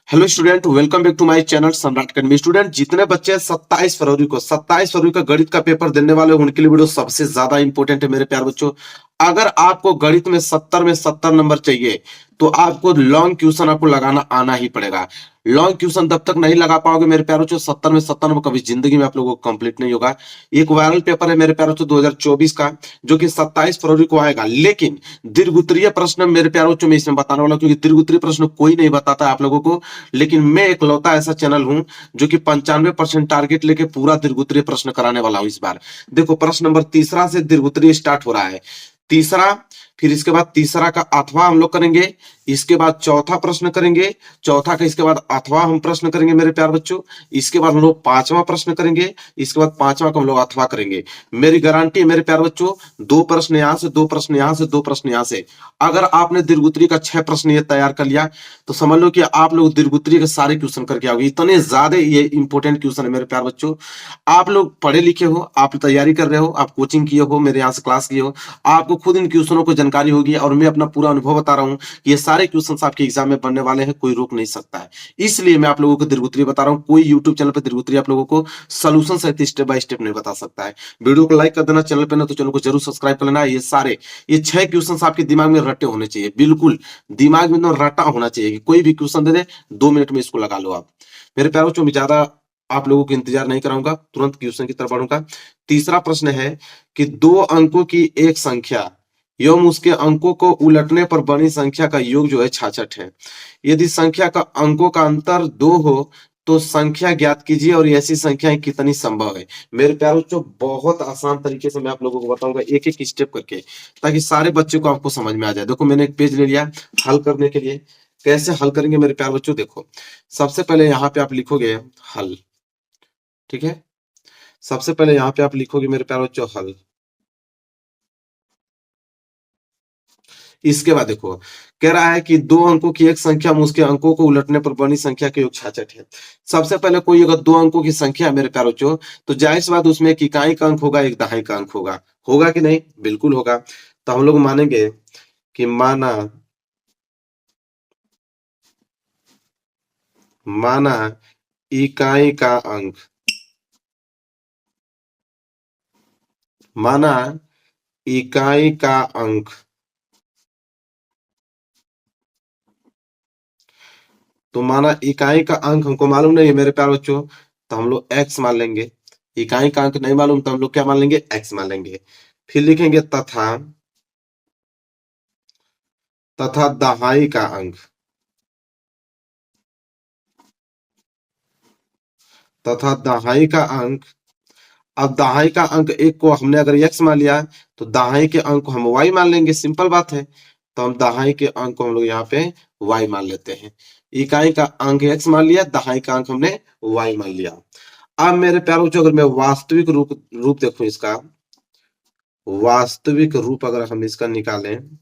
Hello student, welcome back to my channel Samrat academy. Student, जितने बच्चे 27 फरवरी को गणित का पेपर देने वाले हैं, उनके लिए वीडियो सबसे ज्यादा इंपॉर्टेंट है मेरे प्यारे बच्चों। अगर आपको गणित में 70 नंबर चाहिए तो आपको लॉन्ग क्वेश्चन आपको लगाना आना ही पड़ेगा। लॉन्ग क्वेश्चन तब तक नहीं लगा पाओगे मेरे प्यारे बच्चों, 70 नंबर कभी जिंदगी में आप लोगों को कंप्लीट नहीं होगा। एक वायरल पेपर है मेरे प्यारे बच्चों 2024 का, जो कि 27 फरवरी को आएगा। लेकिन दीर्घ प्रश्न मेरे प्यारे बच्चों में इसमें बताने वाला हूं, क्योंकि दीर्घ प्रश्न कोई नहीं बताता आप लोगों को। लेकिन मैं एकलौता ऐसा चैनल हूं जो कि 95% टारगेट लेके पूरा दीर्घोत्तरीय प्रश्न कराने वाला हूं इस बार। देखो, प्रश्न नंबर तीसरा से दीर्घोत्तरीय स्टार्ट हो रहा है। तीसरा, फिर इसके बाद तीसरा का अथवा हम लोग करेंगे। इसके बाद चौथा प्रश्न करेंगे। चौथा का इसके बाद अथवा हम प्रश्न करेंगे मेरे प्यार बच्चों। इसके बाद हम लोग पांचवा प्रश्न करेंगे। इसके बाद पांचवा का हम लोग अथवा करेंगे। मेरी गारंटी है मेरे प्यार बच्चों, दो प्रश्न यहां से, दो प्रश्न यहां से, दो प्रश्न यहां से। अगर आपने दीर्घोत्तरीय का 6 प्रश्न ये तैयार कर लिया तो समझ लो कि आप लोग दीर्घोत्तरीय के सारे क्वेश्चन करके आओगे। इतने ज्यादा ये इंपॉर्टेंट क्वेश्चन है मेरे प्यार बच्चों। आप लोग पढ़े लिखे हो, आप तैयारी कर रहे हो, आप कोचिंग किए हो, मेरे यहाँ से क्लास किए हो, आपको खुद इन क्वेश्चनों को जानकारी होगी। और मैं अपना पूरा अनुभव बता रहा हूँ, ये सारे क्वेश्चन आपके एग्जाम में बनने वाले हैं, कोई रोक नहीं सकता है। इसलिए मैं आप लोगों को दीर्घोत्तरीय बता रहा हूँ। कोई यूट्यूब चैनल पर दीर्घोत्तरीय आप लोगों को सोल्यूशन सहित स्टेप बाय स्टेप नहीं बता सकता है। वीडियो को लाइक कर देना, चैनल पर ना तो चैनल को जरूर सब्सक्राइब कर लेना। ये 6 क्वेश्चन आपके दिमाग में रटे होने चाहिए, बिल्कुल दिमाग में एकदम रटा होना चाहिए कि कोई भी क्वेश्चन दे दे 2 मिनट में इसको लगा लो आप। मेरे प्यारों बच्चों, मैं ज्यादा आप लोगों को इंतजार नहीं कराऊंगा, तुरंत क्वेश्चन की तरफ बढ़ूंगा। तीसरा प्रश्न है कि 2 अंकों की एक संख्या एवं उसके अंकों को उलटने पर बनी संख्या का योग जो है 66 है। यदि संख्या का अंकों का अंतर 2 हो तो संख्या ज्ञात कीजिए और ऐसी संख्याएं कितनी संभव है। मेरे प्यारों बच्चों, बहुत आसान तरीके से मैं आप लोगों को बताऊंगा, एक एक स्टेप करके, ताकि सारे बच्चों को आपको समझ में आ जाए। देखो, मैंने एक पेज ले लिया हल करने के लिए। कैसे हल करेंगे मेरे प्यारे बच्चों? देखो, सबसे पहले यहाँ पे आप लिखोगे हल, ठीक है। सबसे पहले यहाँ पे आप लिखोगे मेरे प्यारे बच्चों हल। इसके बाद देखो, कह रहा है कि 2 अंकों की एक संख्या में उसके अंकों को उलटने पर बनी संख्या के योग 66 है। सबसे पहले कोई अगर 2 अंकों की संख्या है मेरे प्यारे बच्चों, तो जाहिर सी बात उसमें एक इकाई का अंक होगा, एक दहाई का अंक होगा। होगा कि नहीं? बिल्कुल होगा। तो हम लोग मानेंगे कि माना इकाई का अंक, माना इकाई का अंक, तो माना इकाई का अंक हमको मालूम नहीं है मेरे प्यारे बच्चों, तो हम लोग x मान लेंगे। इकाई का अंक नहीं मालूम तो हम लोग क्या मान लेंगे? x मान लेंगे। फिर लिखेंगे तथा दहाई का अंक, तथा दहाई का अंक। अब दहाई का अंक एक को हमने अगर x मान लिया तो दहाई के अंक को हम y मान लेंगे, सिंपल बात है। तो हम दहाई के अंक को हम लोग यहाँ पे y मान लेते हैं। इकाई का अंक x मान लिया, दहाई का अंक हमने y मान लिया। अब मेरे प्यारों बच्चों, अगर मैं वास्तविक रूप रूप देखूं इसका, वास्तविक रूप अगर हम इसका निकालें,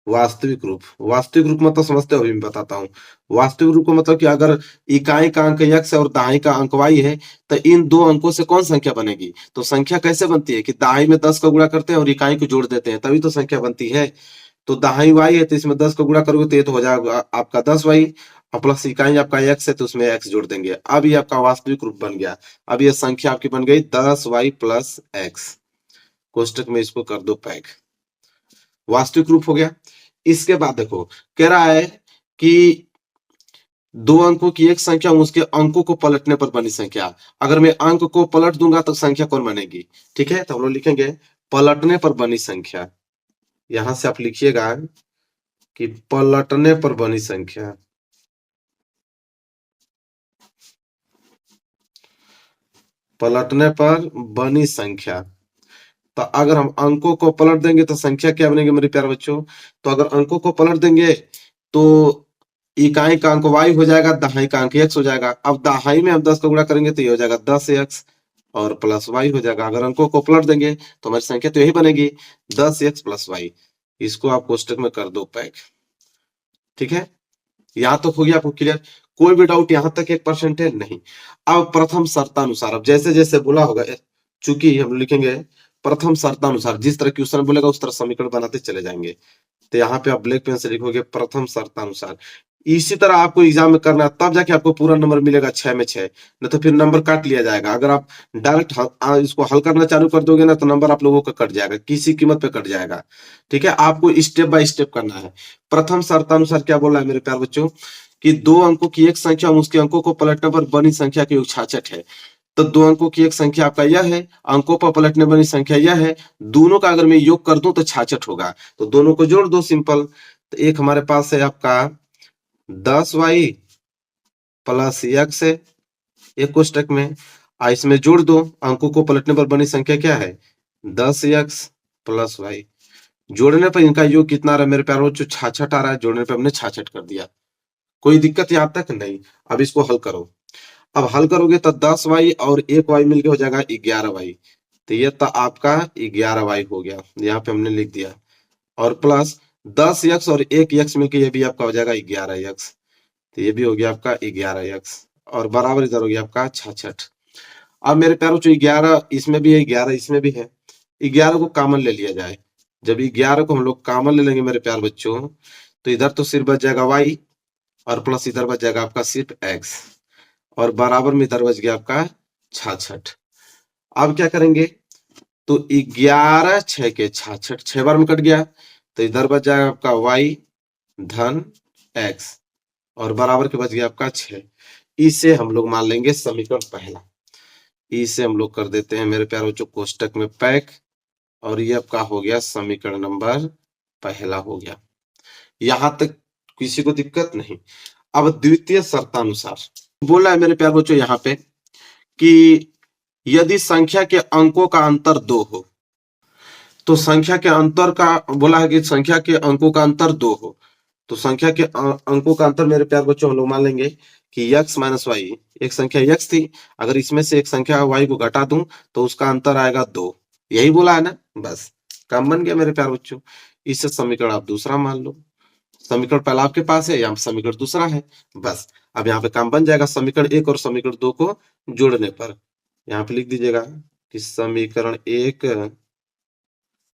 वास्तविक रूप मतलब समझते हो? अभी मैं बताता हूँ। वास्तविक रूप का मतलब कि अगर इकाई का अंक x है और दहाई का अंक y है, तो इन दो अंकों से कौन संख्या बनेगी? तो संख्या कैसे बनती है कि दहाई में 10 का गुणा करते हैं और इकाई को जोड़ देते हैं, तभी तो संख्या बनती है। तो दहाई y है तो इसमें 10 का गुणा करोगे तो ये तो हो जाएगा आपका 10y, और प्लस इकाई आपका x है तो उसमें x जोड़ देंगे। अब ये आपका वास्तविक रूप बन गया। अब ये संख्या आपकी बन गई 10y प्लस x। कोष्टक में इसको कर दो पैक, वास्तविक रूप हो गया। इसके बाद देखो, कह रहा है कि 2 अंकों की एक संख्या उसके अंकों को पलटने पर बनी संख्या। अगर मैं अंक को पलट दूंगा तो संख्या कौन बनेगी? ठीक है, तो हम लोग लिखेंगे पलटने पर बनी संख्या। यहां से आप लिखिएगा कि पलटने पर बनी संख्या, पलटने पर बनी संख्या। तो अगर हम अंकों को पलट देंगे तो संख्या क्या बनेगी मेरे प्यारे बच्चों? तो अगर अंकों को पलट देंगे तो इकाई का अंक y हो जाएगा, दहाई का अंक x हो जाएगा। अब दहाई में हम 10 का गुणा करेंगे तो ये हो जाएगा 10x और प्लस y हो जाएगा। अगर अंकों को पलट देंगे तो हमारी संख्या तो यही बनेगी 10x प्लस y। इसको आप कोष्टक में कर दो पैक, ठीक है। यहाँ तक हो गया आपको क्लियर? कोई भी डाउट यहाँ तक 1% है? नहीं। अब प्रथम शर्तानुसार, अब जैसे जैसे बोला होगा, चूंकि हम लिखेंगे प्रथम शर्तानुसार, जिस तरह क्वेश्चन बोलेगा उस तरह समीकरण बनाते चले जाएंगे। तो यहाँ पे आप ब्लैक पेन से लिखोगे प्रथम शर्तानुसार। इसी तरह आपको एग्जाम में करना है, तब जाके आपको पूरा नंबर मिलेगा 6 में 6, नहीं तो फिर नंबर काट लिया जाएगा। अगर आप डायरेक्ट इसको हल करना चालू कर दोगे ना तो नंबर आप लोगों का कट जाएगा, किसी कीमत पे कट जाएगा। ठीक है, आपको स्टेप बाय स्टेप करना है। प्रथम शर्तानुसार क्या बोल रहा है मेरे प्यार बच्चों, कि दो अंकों की एक संख्या उसके अंकों को पलटने पर बनी संख्या की योग 66 है। तो दो अंकों की एक संख्या आपका यह है, अंकों पर पलटने बनी संख्या यह है, दोनों का अगर मैं योग कर दूं तो 66 होगा। तो दोनों को जोड़ दो, सिंपल। तो एक हमारे पास है आपका 10y प्लस x है एक कोष्टक में, इसमें जोड़ दो, अंकों को पलटने पर बनी संख्या क्या है 10x प्लस y। जोड़ने पर इनका योग कितना आ रहा है मेरे प्यारे बच्चों, 66 आ रहा है। जोड़ने पर हमने 66 कर दिया, कोई दिक्कत यहाँ तक नहीं। अब इसको हल करो। अब हल करोगे तो 10y और 1y मिलके हो जाएगा 11y। तो ये तो आपका 11y हो गया, यहाँ पे हमने लिख दिया। और प्लस 10x और 1x मिलके ये भी आपका हो जाएगा 11x। तो ये भी हो गया आपका 11x, और बराबर इधर हो गया आपका 66। अब मेरे प्यारों जो 11 इसमें भी है, 11 इसमें भी है, 11 को कॉमन ले लिया जाए। जब 11 को हम लोग कॉमन ले लेंगे मेरे प्यार बच्चों, तो इधर तो सिर्फ बच जाएगा y, और प्लस इधर बच जाएगा आपका सिर्फ x, और बराबर में इधर बच गया आपका 66। अब क्या करेंगे, तो 11 6 के 66, 6 बार में कट गया, तो इधर बच जाएगा आपका y धन x, और बराबर के बच गया आपका 6। इसे हम लोग मान लेंगे समीकरण पहला। इसे हम लोग कर देते हैं मेरे प्यारे बच्चों कोष्टक में पैक, और ये आपका हो गया समीकरण नंबर पहला हो गया। यहां तक किसी को दिक्कत नहीं। अब द्वितीय शर्तानुसार बोला है मेरे प्यारे बच्चों यहाँ पे कि यदि संख्या के अंकों का अंतर 2 हो, तो संख्या के अंतर का बोला है कि संख्या के अंकों का अंतर 2 हो, तो संख्या के अंकों का अंतर मेरे प्यार बच्चों हम लोग मान लेंगे कि x माइनस वाई, एक संख्या x थी, अगर इसमें से एक संख्या y को घटा दूं तो उसका अंतर आएगा 2। यही बोला है ना, बस काम बन गया मेरे प्यार बच्चों। इससे समीकरण आप दूसरा मान लो, समीकरण पहला आपके पास है, यहाँ समीकरण दूसरा है, बस अब यहाँ पे काम बन जाएगा। समीकरण 1 और समीकरण 2 को जोड़ने पर यहाँ पे लिख दीजिएगा कि समीकरण 1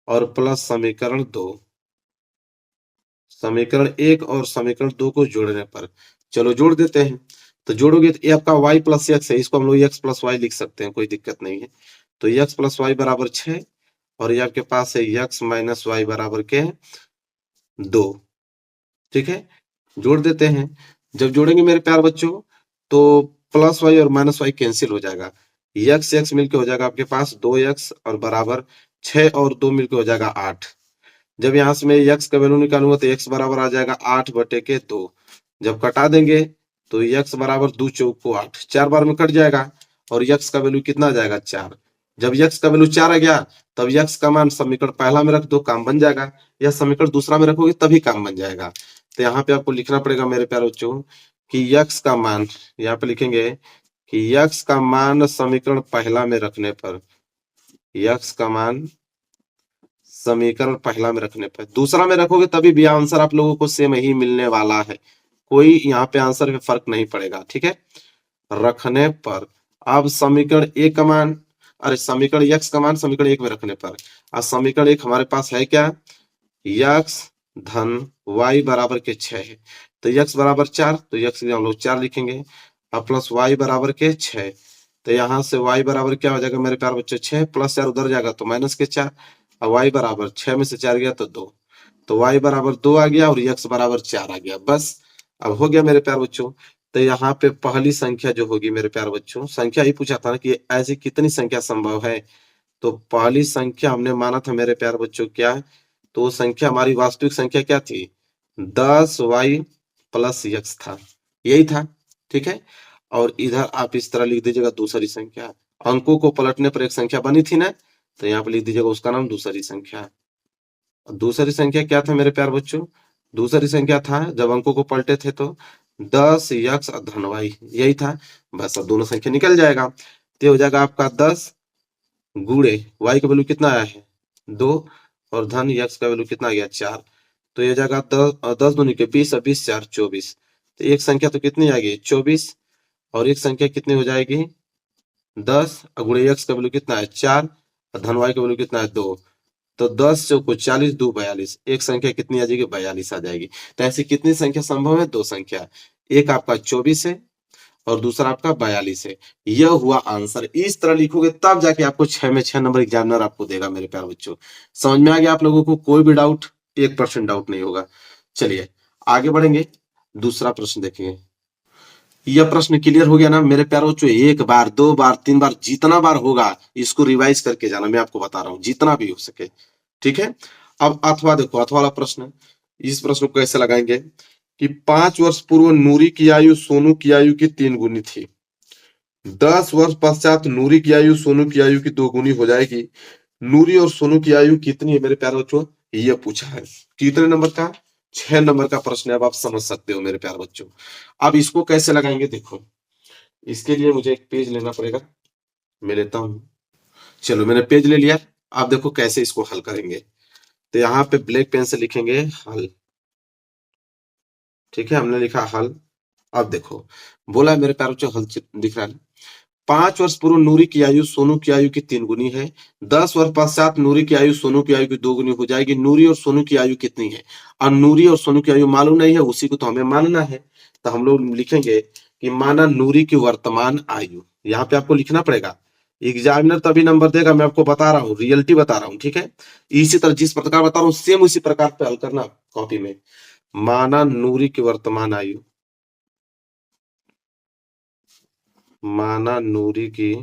और प्लस समीकरण 2, समीकरण 1 और समीकरण 2 को जोड़ने पर, चलो जोड़ देते हैं। तो जोड़ोगे तो ये आपका y प्लस एक्स है, इसको हम लोग x प्लस वाई लिख सकते हैं, कोई दिक्कत नहीं है। तो x प्लस वाई बराबर 6, और ये आपके पास है x माइनस वाई बराबर के 2। ठीक है, जोड़ देते हैं। जब जोड़ेंगे मेरे प्यार बच्चों तो प्लस वाई और माइनस वाई कैंसिल हो जाएगा, x x मिलके हो जाएगा आपके पास 2x, और बराबर 6 और 2 मिलके हो जाएगा 8। जब यहाँ से मैं x का वैल्यू निकालूंगा तो x बराबर आ जाएगा 8 बटे के 2। जब कटा देंगे तो x बराबर 2 चौक को 8, 4 बार में कट जाएगा, और x का वैल्यू कितना आ जाएगा 4। जब x का वैल्यू 4 आ गया तब x का मान समीकरण पहला में रख दो, काम बन जाएगा, या समीकरण दूसरा में रखोगे तभी काम बन जाएगा। तो यहाँ पे आपको लिखना पड़ेगा मेरे प्यारे बच्चों कि x का मान, यहाँ पे लिखेंगे कि x का मान समीकरण पहला में रखने पर, x का मान समीकरण पहला में रखने पर, दूसरा में रखोगे तभी भी आंसर आप लोगों को सेम ही मिलने वाला है, कोई यहाँ पे आंसर में फर्क नहीं पड़ेगा। ठीक है, रखने पर अब समीकरण 1 का मान, अरे समीकरण x का मान समीकरण 1 में रखने पर, अब समीकरण 1 हमारे पास है क्या, x धन y बराबर के 6 है, तो x बराबर 4, तो x हम लोग 4 लिखेंगे, अब प्लस y बराबर के 6, तो यहाँ से y बराबर क्या हो जाएगा मेरे प्यार बच्चे 6, प्लस 4 उधर जाएगा तो माइनस के 4, अब y बराबर 6 में से 4 गया तो 2, तो y बराबर 2 आ गया, और x बराबर 4 आ गया। बस अब हो गया मेरे प्यार बच्चों। तो यहाँ पे पहली संख्या जो होगी मेरे प्यार बच्चों, संख्या ही पूछा था ना कि ऐसी कितनी संख्या संभव है, तो पहली संख्या हमने माना था मेरे प्यार बच्चों क्या, तो वो संख्या हमारी वास्तविक संख्या क्या थी, 10y प्लस x था, यही था। ठीक है, और इधर आप इस तरह लिख दीजिएगा दूसरी संख्या, अंकों को पलटने पर एक संख्या बनी थी ना, तो यहाँ पे लिख दीजिएगा उसका नाम दूसरी संख्या। दूसरी संख्या क्या था मेरे प्यार बच्चों, दूसरी संख्या था जब अंकों को पलटे थे तो 10x धन y, यही था। बस अब दोनों संख्या निकल जाएगा, तो हो जाएगा आपका 10 गुणे y का वैल्यू कितना आया है 2, और धन x का वैल्यू कितना आ गया 4, तो ये जाएगा 10 दूनी के 20, 20 4 24, तो एक संख्या तो कितनी आ गई 24, और एक संख्या कितनी हो जाएगी 10 गुणे x का वैल्यू कितना है 4, और धन y का वैल्यू कितना है 2, तो 10 चौको 40, 2 42, एक संख्या कितनी आ जाएगी? 42 आ जाएगी। तो ऐसी कितनी संख्या संभव है? 2 संख्या, एक आपका 24 है और दूसरा आपका 42 है। यह हुआ आंसर। इस तरह लिखोगे तब जाके आपको 6 में 6 नंबर एग्जामिनर आपको देगा मेरे प्यारे बच्चों। समझ में आ गया आप लोगों को? कोई भी डाउट, 1% डाउट नहीं होगा। चलिए आगे बढ़ेंगे, दूसरा प्रश्न देखेंगे। यह प्रश्न क्लियर हो गया ना मेरे प्यारे बच्चों? एक बार, 2 बार, 3 बार, जितना बार होगा इसको रिवाइज करके जाना, मैं आपको बता रहा हूं, जितना भी हो सके। ठीक है। अब अथवा देखो, अथवा वाला प्रश्न, इस प्रश्न को कैसे लगाएंगे कि 5 वर्ष पूर्व नूरी की आयु सोनू की आयु की 3 गुनी थी। 10 वर्ष पश्चात नूरी की आयु सोनू की आयु की 2 गुनी हो जाएगी। नूरी और सोनू की आयु कितनी है मेरे प्यारे बच्चों? ये पूछा है। कितने नंबर का? 6 नंबर का प्रश्न है। अब आप समझ सकते हो मेरे प्यारे बच्चों। अब इसको कैसे लगाएंगे देखो, इसके लिए मुझे एक पेज लेना पड़ेगा, मैं लेता हूं। चलो मैंने पेज ले लिया। आप देखो कैसे इसको हल करेंगे। तो यहाँ पे ब्लैक पेन से लिखेंगे हल। ठीक है, हमने लिखा हल। अब देखो, बोला है मेरे प्यारे बच्चों, हल दिख रहा है। 5 वर्ष पूर्व नूरी की आयु सोनू की आयु की 3 गुनी है। 10 वर्ष पश्चात नूरी की आयु सोनू की आयु की 2 गुनी हो जाएगी। नूरी और सोनू की आयु कितनी है? और नूरी और सोनू की आयु मालूम नहीं है, उसी को तो हमें मानना है। तो हम लोग लिखेंगे कि माना नूरी की वर्तमान आयु। यहाँ पे आपको लिखना पड़ेगा। एग्जामिनर तभी नंबर देगा, मैं आपको बता रहा हूँ, रियलिटी बता रहा हूँ। ठीक है, इसी तरह जिस प्रकार बता रहा हूँ सेम उसी प्रकार पे हल करना कॉपी में। माना नूरी की वर्तमान आयु, माना नूरी की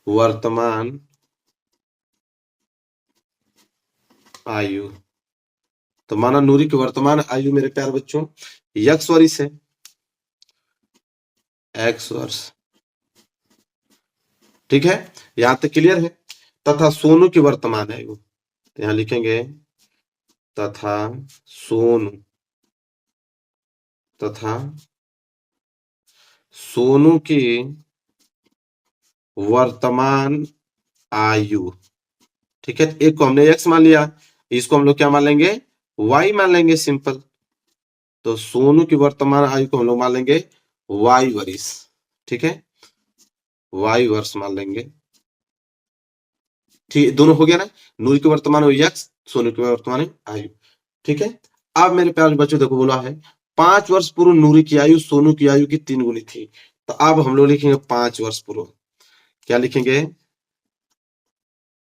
वर्तमान आयु। तो माना नूरी की वर्तमान आयु मेरे प्यारे बच्चों x वर्ष है, x वर्ष। ठीक है, यहां तक क्लियर है। तथा सोनू की वर्तमान आयु, तो यहां लिखेंगे तथा सोनू, तथा सोनू की वर्तमान आयु। ठीक है, एक को हमने x मान लिया, इसको हम लोग क्या मान लेंगे? y मान लेंगे, सिंपल। तो सोनू की वर्तमान आयु को हम लोग मान लेंगे y वर्ष। ठीक है, y वर्ष मान लेंगे। ठीक, दोनों हो गया ना? नूरी की वर्तमान आयु x, सोनू की वर्तमान आयु। ठीक है, अब मेरे प्यारे बच्चों देखो, बोला है 5 वर्ष पूर्व नूरी की आयु सोनू की आयु की 3 गुनी थी। तो अब हम लोग लिखेंगे 5 वर्ष पूर्व। क्या लिखेंगे?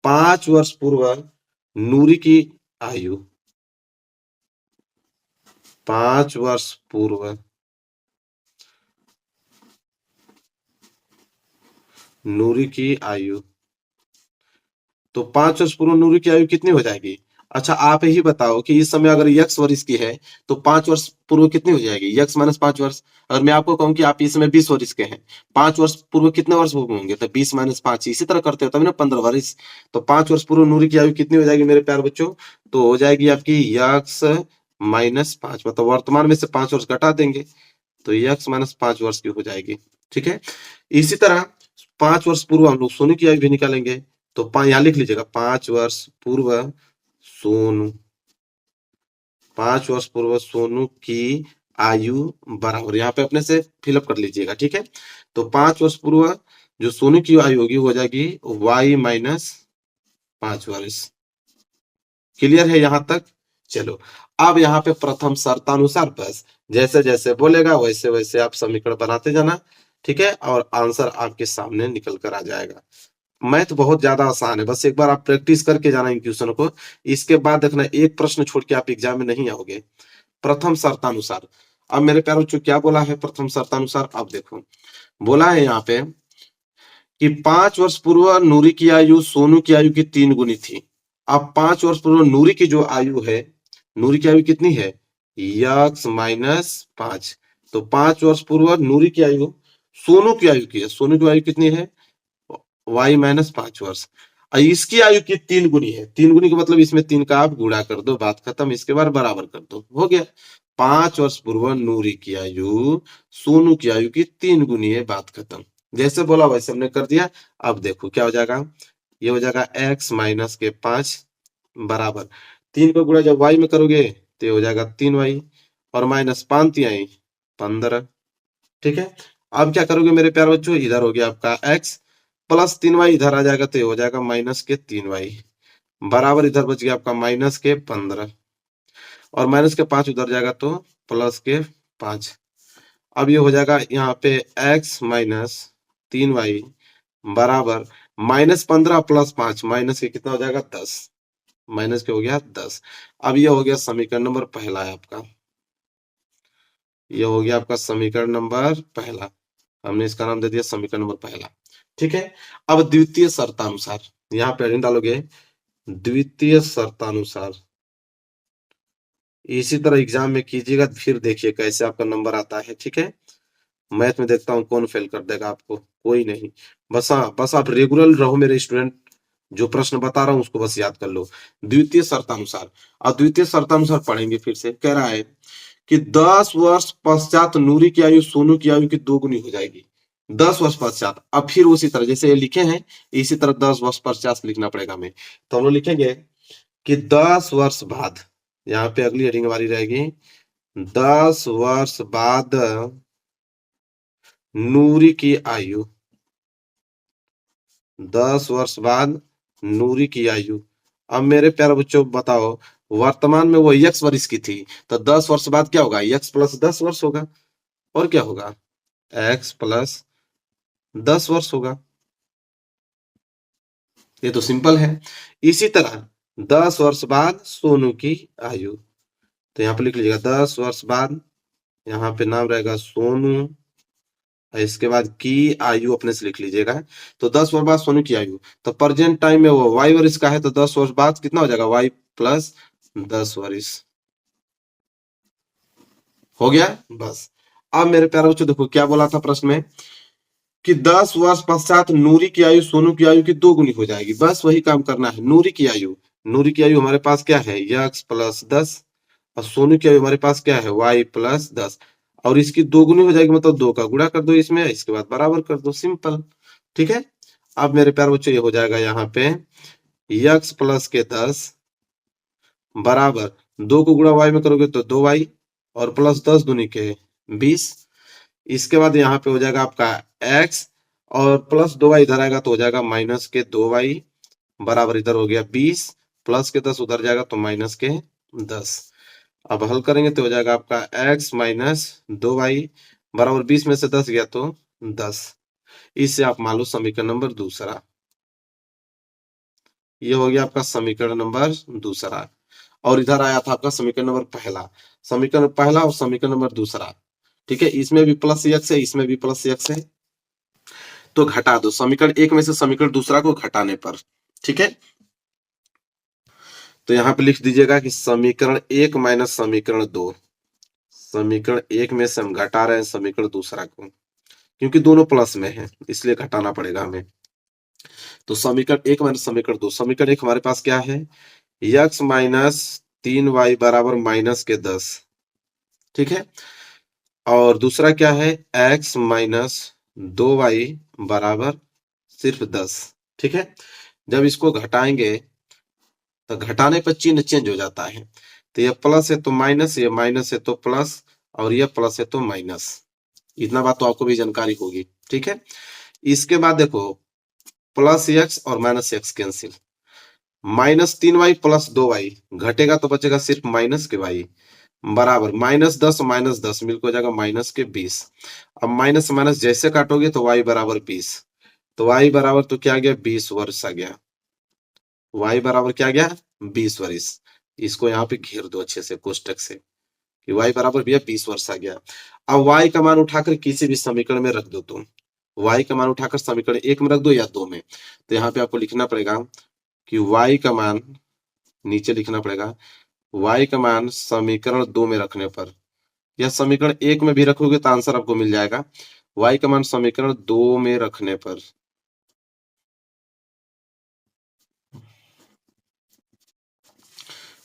5 वर्ष पूर्व नूरी की आयु, 5 वर्ष पूर्व नूरी की आयु। तो 5 वर्ष पूर्व नूरी की आयु कितनी हो जाएगी? अच्छा आप ही बताओ कि इस समय अगर x वर्ष की है तो 5 वर्ष पूर्व कितनी हो जाएगी? x माइनस 5 वर्ष। और मैं आपको कहूं कि आप इस समय 20 वर्ष के हैं, 5 वर्ष पूर्व कितने वर्ष होंगे? तो 20 माइनस 5, इसी तरह करते हो तभी ना 15 वर्ष। तो 5 वर्ष पूर्व नूरी की आयु कितनी हो जाएगी मेरे प्यारे बच्चों? तो हो जाएगी आपकी x माइनस 5, मतलब वर्तमान में से 5 वर्ष घटा देंगे तो x माइनस 5 वर्ष की हो जाएगी। ठीक है, इसी तरह 5 वर्ष पूर्व हम लोग सोनू की आयु भी निकालेंगे। तो यहां लिख लीजिएगा 5 वर्ष पूर्व सोनू, 5 वर्ष पूर्व सोनू की आयु बराबर, यहाँ पे अपने से फिलअप कर लीजिएगा। ठीक है, तो 5 वर्ष पूर्व जो सोनू की आयु होगी हो जाएगी y माइनस 5 वर्ष। क्लियर है यहां तक? चलो अब यहाँ पे प्रथम शर्तानुसार बस जैसे जैसे बोलेगा वैसे वैसे आप समीकरण बनाते जाना। ठीक है, और आंसर आपके सामने निकल कर आ जाएगा। मैथ बहुत ज्यादा आसान है, बस एक बार आप प्रैक्टिस करके जाना इन क्वेश्चनों को। इसके बाद देखना एक प्रश्न छोड़ के आप एग्जाम में नहीं आओगे। प्रथम शर्तानुसार, अब मेरे प्यारे बच्चों क्या बोला है प्रथम शर्तानुसार? अब देखो, बोला है यहाँ पे कि 5 वर्ष पूर्व नूरी की आयु सोनू की आयु की 3 गुनी थी। अब 5 वर्ष पूर्व नूरी की जो आयु है, नूरी की आयु कितनी है? x minus 5। तो 5 वर्ष पूर्व नूरी की आयु सोनू की आयु की है, सोनू की आयु कितनी है? y माइनस 5 वर्ष। इसकी आयु की 3 गुनी है, 3 गुनी का मतलब इसमें 3 का आप गुणा कर दो, बात खत्म। इसके बाद बराबर कर दो, हो गया। 5 वर्ष पूर्व नूरी की आयु सोनू की आयु की 3 गुनी है, बात खत्म। जैसे बोला वैसे हमने कर दिया। अब देखो क्या हो जाएगा, ये हो जाएगा x माइनस के 5 बराबर 3 को गुणा जब y में करोगे तो ये हो जाएगा 3y और माइनस 5 15। ठीक है, अब क्या करोगे मेरे प्यारे बच्चों, इधर हो गया आपका x प्लस 3y, इधर आ जाएगा तो ये हो जाएगा माइनस के 3y, बराबर इधर बच गया आपका माइनस के 15, और माइनस के 5 उधर जाएगा तो प्लस के 5। अब ये हो जाएगा यहाँ पे x माइनस 3y बराबर माइनस 15 प्लस 5, माइनस के कितना हो जाएगा 10, माइनस के हो गया 10। अब ये हो गया समीकरण नंबर पहला है आपका, ये हो गया आपका समीकरण नंबर पहला, हमने इसका नाम दे दिया समीकरण नंबर पहला। ठीक है, अब द्वितीय शर्तानुसार यहाँ पे एडिंग डालोगे, द्वितीय शर्तानुसार इसी तरह एग्जाम में कीजिएगा, फिर देखिए कैसे आपका नंबर आता है। ठीक है, मैथ में देखता हूँ कौन फेल कर देगा आपको, कोई नहीं। बस हाँ, बस आप रेगुलर रहो मेरे स्टूडेंट, जो प्रश्न बता रहा हूँ उसको बस याद कर लो। द्वितीय शर्तानुसार, अब द्वितीय शर्तानुसार पढ़ेंगे फिर से। कह रहा है कि 10 वर्ष पश्चात नूरी की आयु सोनू की आयु की 2 गुनी हो जाएगी। 10 वर्ष पश्चात, अब फिर उसी तरह जैसे ये लिखे हैं इसी तरह 10 वर्ष पश्चात लिखना पड़ेगा हमें। तो हम लोग लिखेंगे कि 10 वर्ष बाद, यहाँ पे अगली हेडिंग हमारी रहेगी 10 वर्ष बाद नूरी की आयु, 10 वर्ष बाद नूरी की आयु। अब मेरे प्यारे बच्चों बताओ, वर्तमान में वो x वर्ष की थी, तो 10 वर्ष बाद क्या होगा, x प्लस 10 वर्ष होगा, और क्या होगा x प्लस 10 वर्ष होगा। ये तो सिंपल है। इसी तरह 10 वर्ष बाद सोनू की आयु, तो यहाँ पे लिख लीजिएगा 10 वर्ष बाद, यहाँ पे नाम रहेगा सोनू, इसके बाद की आयु अपने से लिख लीजिएगा। तो 10 वर्ष बाद सोनू की आयु, तो प्रेजेंट टाइम में वो y वर्ष का है, तो 10 वर्ष बाद कितना हो जाएगा y प्लस 10 वर्ष, हो गया बस। अब मेरे प्यारे बच्चों देखो क्या बोला था प्रश्न में कि 10 वर्ष पश्चात नूरी की आयु सोनू की आयु की 2 गुनी हो जाएगी, बस वही काम करना है। नूरी की आयु, नूरी की आयु हमारे पास क्या है x प्लस 10, और सोनू की आयु हमारे पास क्या है y प्लस 10, और इसकी 2 गुनी हो जाएगी, मतलब 2 का गुणा कर दो इसमें, इसके बाद बराबर कर दो, सिंपल। ठीक है, अब मेरे प्यारे बच्चों ये हो जाएगा यहाँ पे x प्लस के 10 बराबर 2 को गुणा y में करोगे तो 2y, और प्लस 10 दूनी के 20। इसके बाद यहाँ पे हो जाएगा आपका x, और प्लस 2y इधर आएगा तो हो जाएगा माइनस के 2y, बराबर इधर हो गया 20, प्लस के 10 उधर जाएगा तो माइनस के 10। अब हल करेंगे तो हो जाएगा आपका x माइनस 2y बराबर 20 में से 10 गया तो 10। इससे आप मान लो समीकरण नंबर दूसरा, ये हो गया आपका समीकरण नंबर दूसरा। और इधर आया था आपका समीकरण नंबर पहला, समीकरण पहला और समीकरण नंबर दूसरा। ठीक है, इसमें भी प्लस x है, इसमें भी प्लस x है, तो घटा दो समीकरण एक में से समीकरण दूसरा को घटाने पर। ठीक है, तो यहाँ पे लिख दीजिएगा कि समीकरण एक माइनस समीकरण दो, समीकरण एक में से हम घटा रहे हैं समीकरण दूसरा को, क्योंकि दोनों प्लस में है इसलिए घटाना पड़ेगा हमें। तो समीकरण एक माइनस समीकरण दो, समीकरण एक हमारे पास क्या है x माइनस 3y बराबर माइनस के 10। ठीक है, और दूसरा क्या है x माइनस 2y बराबर सिर्फ 10। ठीक है, जब इसको घटाएंगे तो घटाने पर चिन्ह चेंज हो जाता है, तो ये प्लस है तो माइनस, ये माइनस है तो प्लस, और ये प्लस है तो माइनस। इतना बात तो आपको भी जानकारी होगी। ठीक है, इसके बाद देखो प्लस एक्स और minus x cancel, minus 3y plus 2y घटेगा तो बचेगा सिर्फ माइनस के y, बराबर माइनस 10 मिलकर हो जाएगा माइनस के 20। अब माइनस माइनस जैसे काटोगे तो y बराबर 20, तो y बराबर तो क्या आ गया 20 वर्ष आ गया, y बराबर क्या आ गया 20 वर्ष। इसको यहाँ पे घेर दो अच्छे से कोष्टक से कि y बराबर भैया 20 वर्ष आ गया। अब y का मान उठाकर किसी भी समीकरण में रख दो, तुम y का मान उठाकर समीकरण एक में रख दो या दो में, तो यहाँ पे आपको लिखना पड़ेगा कि y का मान नीचे लिखना पड़ेगा, y का मान समीकरण दो में रखने पर, या समीकरण एक में भी रखोगे तो आंसर आपको मिल जाएगा। y का मान समीकरण दो में रखने पर,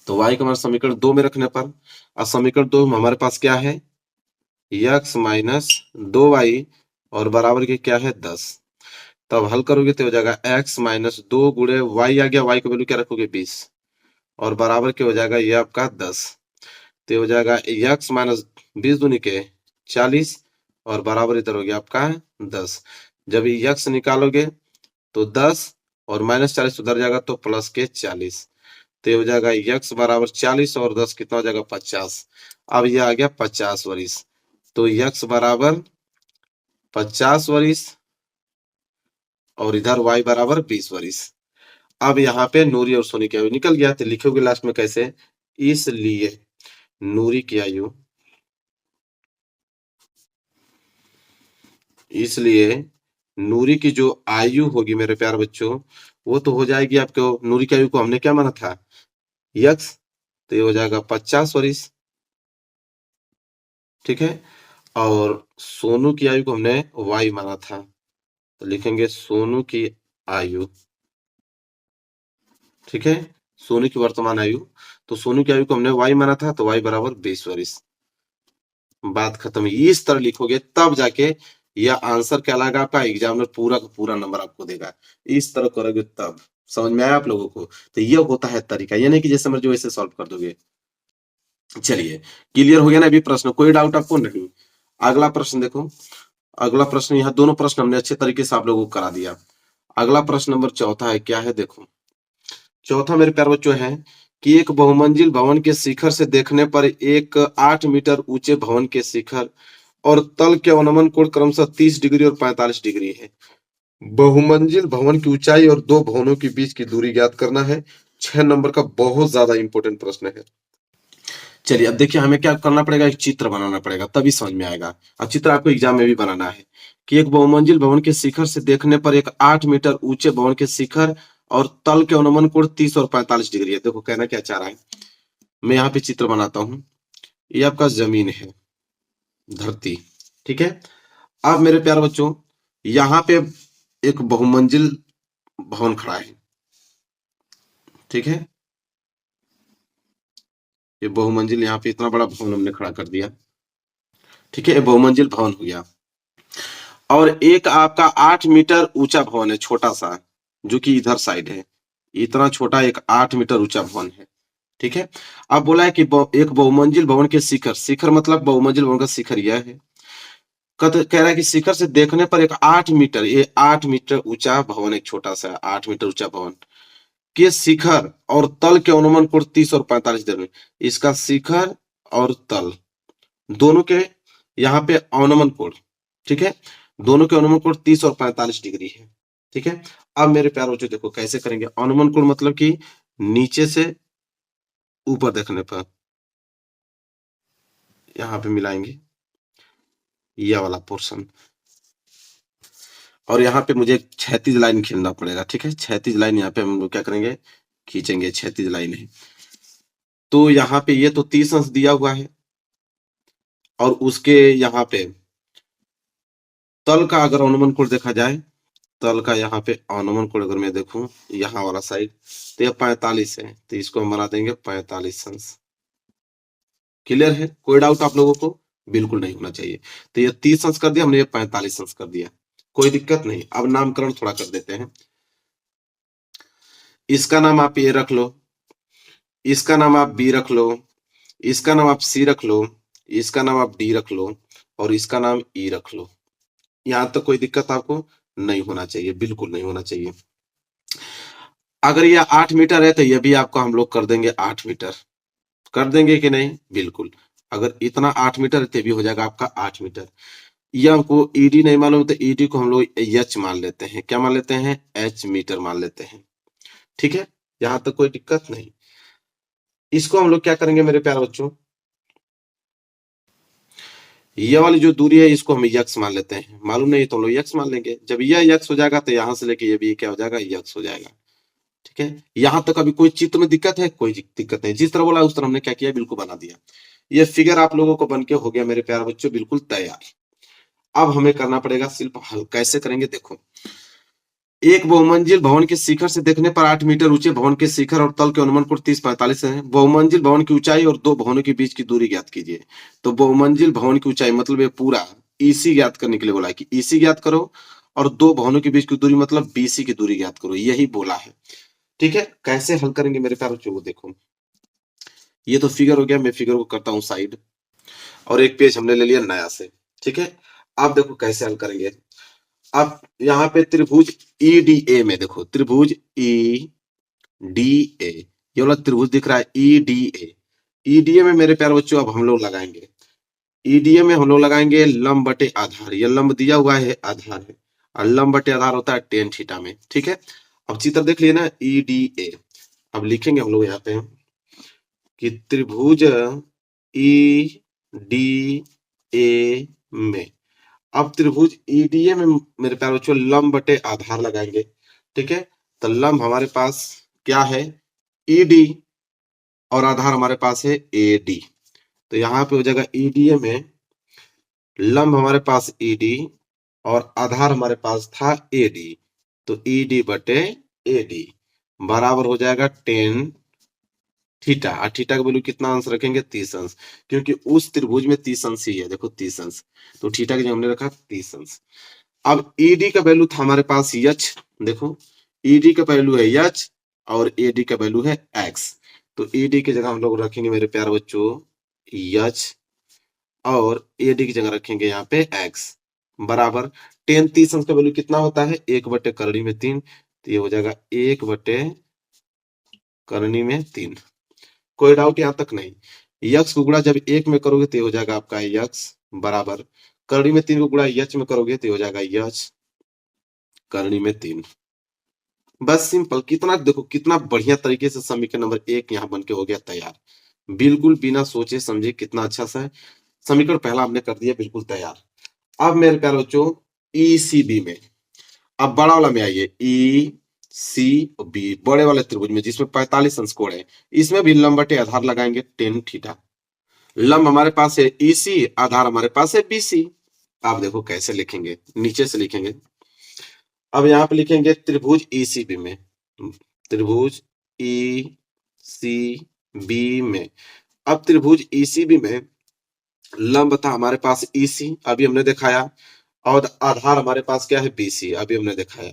तो y का मान समीकरण दो में रखने पर, अब समीकरण दो में हमारे पास क्या है x माइनस 2y और बराबर के क्या है 10। तब हल करोगे तो हो जाएगा x माइनस 2 गुणे y आ गया, y का वैल्यू क्या रखोगे 20, और बराबर के हो जाएगा ये आपका 10, तो हो जाएगा x माइनस 20 दूनी के 40, और बराबर इधर हो गया आपका 10। जब यक्स निकालोगे तो 10 और -40 उधर जाएगा तो प्लस के 40, तो ये हो जाएगा यक्स बराबर 40 और 10 कितना हो जाएगा 50। अब ये आ गया 50 वरिश, तो यक्स बराबर 50 वरिश और इधर y बराबर 20 वरिश। अब यहाँ पे नूरी और सोनी की आयु निकल गया, तो लिखोगे लास्ट में कैसे, इसलिए नूरी की आयु, इसलिए नूरी की जो आयु होगी मेरे प्यारे बच्चों, वो तो हो जाएगी आपको, नूरी की आयु को हमने क्या माना था, यक्स, तो ये हो जाएगा 50 वरिश, ठीक है। और सोनू की आयु को हमने y माना था, तो लिखेंगे सोनू की आयु, ठीक है, सोनू की वर्तमान आयु, तो सोनू की आयु को हमने y माना था, तो y बराबर 20 वरिश। बात खत्म। इस तरह लिखोगे तब जाके यह आंसर कहलाएगा, आपका एग्जामिनर पूरा का पूरा नंबर आपको देगा। इस तरह करोगे तब। समझ में आया आप लोगों को? तो यह होता है तरीका, ये नहीं कि जैसे मर्जी वैसे सॉल्व कर दोगे। चलिए, क्लियर हो गया ना अभी प्रश्न? कोई डाउट आपको? नहीं। अगला प्रश्न देखो, अगला प्रश्न, यहाँ दोनों प्रश्न हमने अच्छे तरीके से आप लोगों को करा दिया। अगला प्रश्न नंबर चौथा है, क्या है देखो। चौथा मेरे प्यारे बच्चों है कि एक बहुमंजिल भवन के शिखर से देखने पर एक 8 मीटर ऊंचे भवन के शिखर और तल के अवनमन कोण क्रमशः 30 डिग्री और 45 डिग्री है। बहुमंजिल भवन की ऊंचाई और दो भवनों के बीच की दूरी ज्ञात करना है। 6 नंबर का बहुत ज्यादा इंपॉर्टेंट प्रश्न है। चलिए, अब देखिए हमें क्या करना पड़ेगा, एक चित्र बनाना पड़ेगा, तभी समझ में आएगा। अब चित्र आपको एग्जाम में भी बनाना है कि एक बहुमंजिल भवन के शिखर से देखने पर एक 8 मीटर ऊंचे भवन के शिखर और तल के अवनमन कोण 30 और 45 डिग्री है। देखो कहना क्या चाह रहा है, मैं यहाँ पे चित्र बनाता हूँ। ये आपका जमीन है, धरती, ठीक है। अब मेरे प्यारे बच्चों, यहाँ पे एक बहुमंजिल भवन खड़ा है, ठीक है। ये बहुमंजिल, यहाँ पे इतना बड़ा भवन हमने खड़ा कर दिया, ठीक है। ये बहुमंजिल भवन हो गया। और एक आपका 8 मीटर ऊंचा भवन है, छोटा सा, जो कि इधर साइड है। इतना छोटा एक 8 मीटर ऊंचा भवन है, ठीक है। अब बोला है कि एक बहुमंजिल भवन के शिखर, शिखर मतलब बहुमंजिल भवन का शिखर यह है। कह रहा है कि शिखर से देखने पर एक 8 मीटर, ये 8 मीटर ऊंचा भवन, एक छोटा सा 8 मीटर ऊंचा भवन के शिखर और तल के अनुमान कोण 30 और 45 डिग्री। इसका शिखर और तल दोनों के यहाँ पे अनुमान कोण, ठीक है, दोनों के अनुमान कोण 30 और 45 डिग्री है, ठीक है। अब मेरे प्यारे बच्चों देखो कैसे करेंगे। अनुमान कोण मतलब कि नीचे से ऊपर देखने पर यहाँ पे मिलाएंगे यह वाला पोर्शन, और यहाँ पे मुझे क्षैतिज लाइन खींचना पड़ेगा, ठीक है। क्षैतिज लाइन यहाँ पे हम लोग क्या करेंगे, खींचेंगे, क्षैतिज लाइन है। तो यहाँ पे ये तो 30 अंश दिया हुआ है, और उसके यहाँ पे तल का अगर अनुमान कोण देखा जाए, तल का यहाँ पे अनुमान कोण अगर मैं देखूं यहाँ वाला साइड, तो यह 45 है, तो इसको हम बना देंगे 45 अंश। क्लियर है? कोई डाउट आप लोगों को? बिल्कुल नहीं होना चाहिए। तो ये 30 अंश कर दिया हमने, ये 45 अंश कर दिया, कोई दिक्कत नहीं। अब नामकरण थोड़ा कर देते हैं। इसका नाम आप ए रख लो, इसका नाम आप बी रख लो, इसका नाम आप सी रख लो, इसका नाम आप डी रख लो, और इसका नाम ई रख लो। यहां तक कोई दिक्कत आपको नहीं होना चाहिए, बिल्कुल नहीं होना चाहिए। अगर यह 8 मीटर है तो यह भी आपको हम लोग कर देंगे 8 मीटर। कर देंगे कि नहीं? बिल्कुल। अगर इतना 8 मीटर है तो भी हो जाएगा आपका 8 मीटर। यह हमको ईडी नहीं मालूम तो ईडी को हम लोग एच मान लेते हैं। क्या मान लेते हैं? एच मीटर मान लेते हैं, ठीक है। यहां तक कोई दिक्कत नहीं। इसको हम लोग क्या करेंगे मेरे प्यारे बच्चों, ये वाली जो दूरी है इसको हम यक्स मान लेते हैं। मालूम नहीं तो हम लोग यक्स मान लेंगे। जब यह यक्स हो जाएगा तो यहां से लेके ये भी क्या हो जाएगा, यक्स हो जाएगा, ठीक है। यहां तक अभी कोई चित्र में दिक्कत है? कोई दिक्कत नहीं। जिस तरह बोला उस तरह हमने क्या किया, बिल्कुल बना दिया। ये फिगर आप लोगों को बनके हो गया मेरे प्यारे बच्चों, बिल्कुल तैयार। अब हमें करना पड़ेगा सिर्फ हल। कैसे करेंगे देखो, एक बहुमंजिल भवन के शिखर से देखने पर 8 मीटर ऊंचे भवन के शिखर और तल के अनुमान कोण 30-45 है। बहुमंजिल भवन की ऊंचाई और दो भवनों के बीच की दूरी ज्ञात कीजिए। तो बहुमंजिल भवन की ऊंचाई मतलब ये पूरा ईसी ज्ञात करने के लिए बोला है कि ईसी ज्ञात करो, और दो भवनों के बीच की दूरी मतलब बीसी की दूरी ज्ञात करो, यही बोला है, ठीक है। कैसे हल करेंगे मेरे प्यारे बच्चों, देखो ये तो फिगर हो गया। मैं फिगर को करता हूँ साइड, और एक पेज हमने ले लिया नया से, ठीक है। आप देखो कैसे हल करेंगे। अब यहाँ पे त्रिभुज ईडीए में देखो, त्रिभुज ई डी ए, ये वाला त्रिभुज दिख रहा है ईडीए। ईडीए में मेरे प्यारे बच्चों अब हम लोग लगाएंगे, ईडीए में हम लोग लगाएंगे लंब बटे आधार। ये लंब दिया हुआ है, आधार है, और लंब बटे आधार होता है टेन थीटा में। ठीक है, अब चित्र देख लिए ना ईडीए। अब लिखेंगे हम लोग यहाँ पे कि त्रिभुज ई डी ए में, अब त्रिभुज ईडीए में मेरे प्यारे बच्चों लंब बटे आधार लगाएंगे। ठीक है, तो लंब हमारे पास क्या है, ईडी, और आधार हमारे पास है एडी। तो यहाँ पे हो जाएगा ईडीए में लंब हमारे पास ईडी और आधार हमारे पास था एडी, तो ईडी बटे एडी बराबर हो जाएगा टेन थीटा। और थीटा का वैल्यू कितना अंश रखेंगे, 30 अंश, क्योंकि उस त्रिभुज में 30 अंश ही है। देखो 30 अंश, तो थीटा के जो हमने रखा 30 अंश। अब ईडी का वैल्यू था हमारे पास यच, देखो ईडी का वैल्यू है यच और एडी का वैल्यू है एक्स। तो ईडी की जगह हम लोग रखेंगे मेरे प्यारे बच्चों यच, और एडी की जगह रखेंगे यहाँ पे एक्स, बराबर टेन 30 अंश का वैल्यू कितना होता है, 1/करनी में 3, तो ये हो जाएगा 1/करनी में 3। कोई डाउट यहाँ तक नहीं। यक्स को गुणा जब 1 में करोगे तो ये हो जाएगा आपका यक्स, बराबर करनी में 3 को गुणा यच में करोगे तो ये हो जाएगा यच करनी में 3। बस सिंपल, कितना देखो कितना बढ़िया तरीके से समीकरण नंबर 1 यहाँ बन के हो गया तैयार, बिल्कुल बिना सोचे समझे। कितना अच्छा सा है समीकरण, पहला हमने कर दिया बिल्कुल तैयार। अब मेरे प्यारे बच्चों ईसीबी में, अब बड़ा वाला में आइए, ई सी बी, बड़े वाले त्रिभुज में जिसमें 45 अंश कोण है, इसमें भी लंब बटे आधार लगाएंगे टेन थीटा। लंब हमारे पास है ईसी, आधार हमारे पास है बीसी। आप देखो कैसे लिखेंगे, नीचे से लिखेंगे। अब यहाँ पे लिखेंगे त्रिभुज ईसीबी में, त्रिभुज ई सी बी में, अब त्रिभुज ईसीबी में लंब था हमारे पास ईसी, अभी हमने दिखाया, और आधार हमारे पास क्या है बीसी, अभी हमने दिखाया।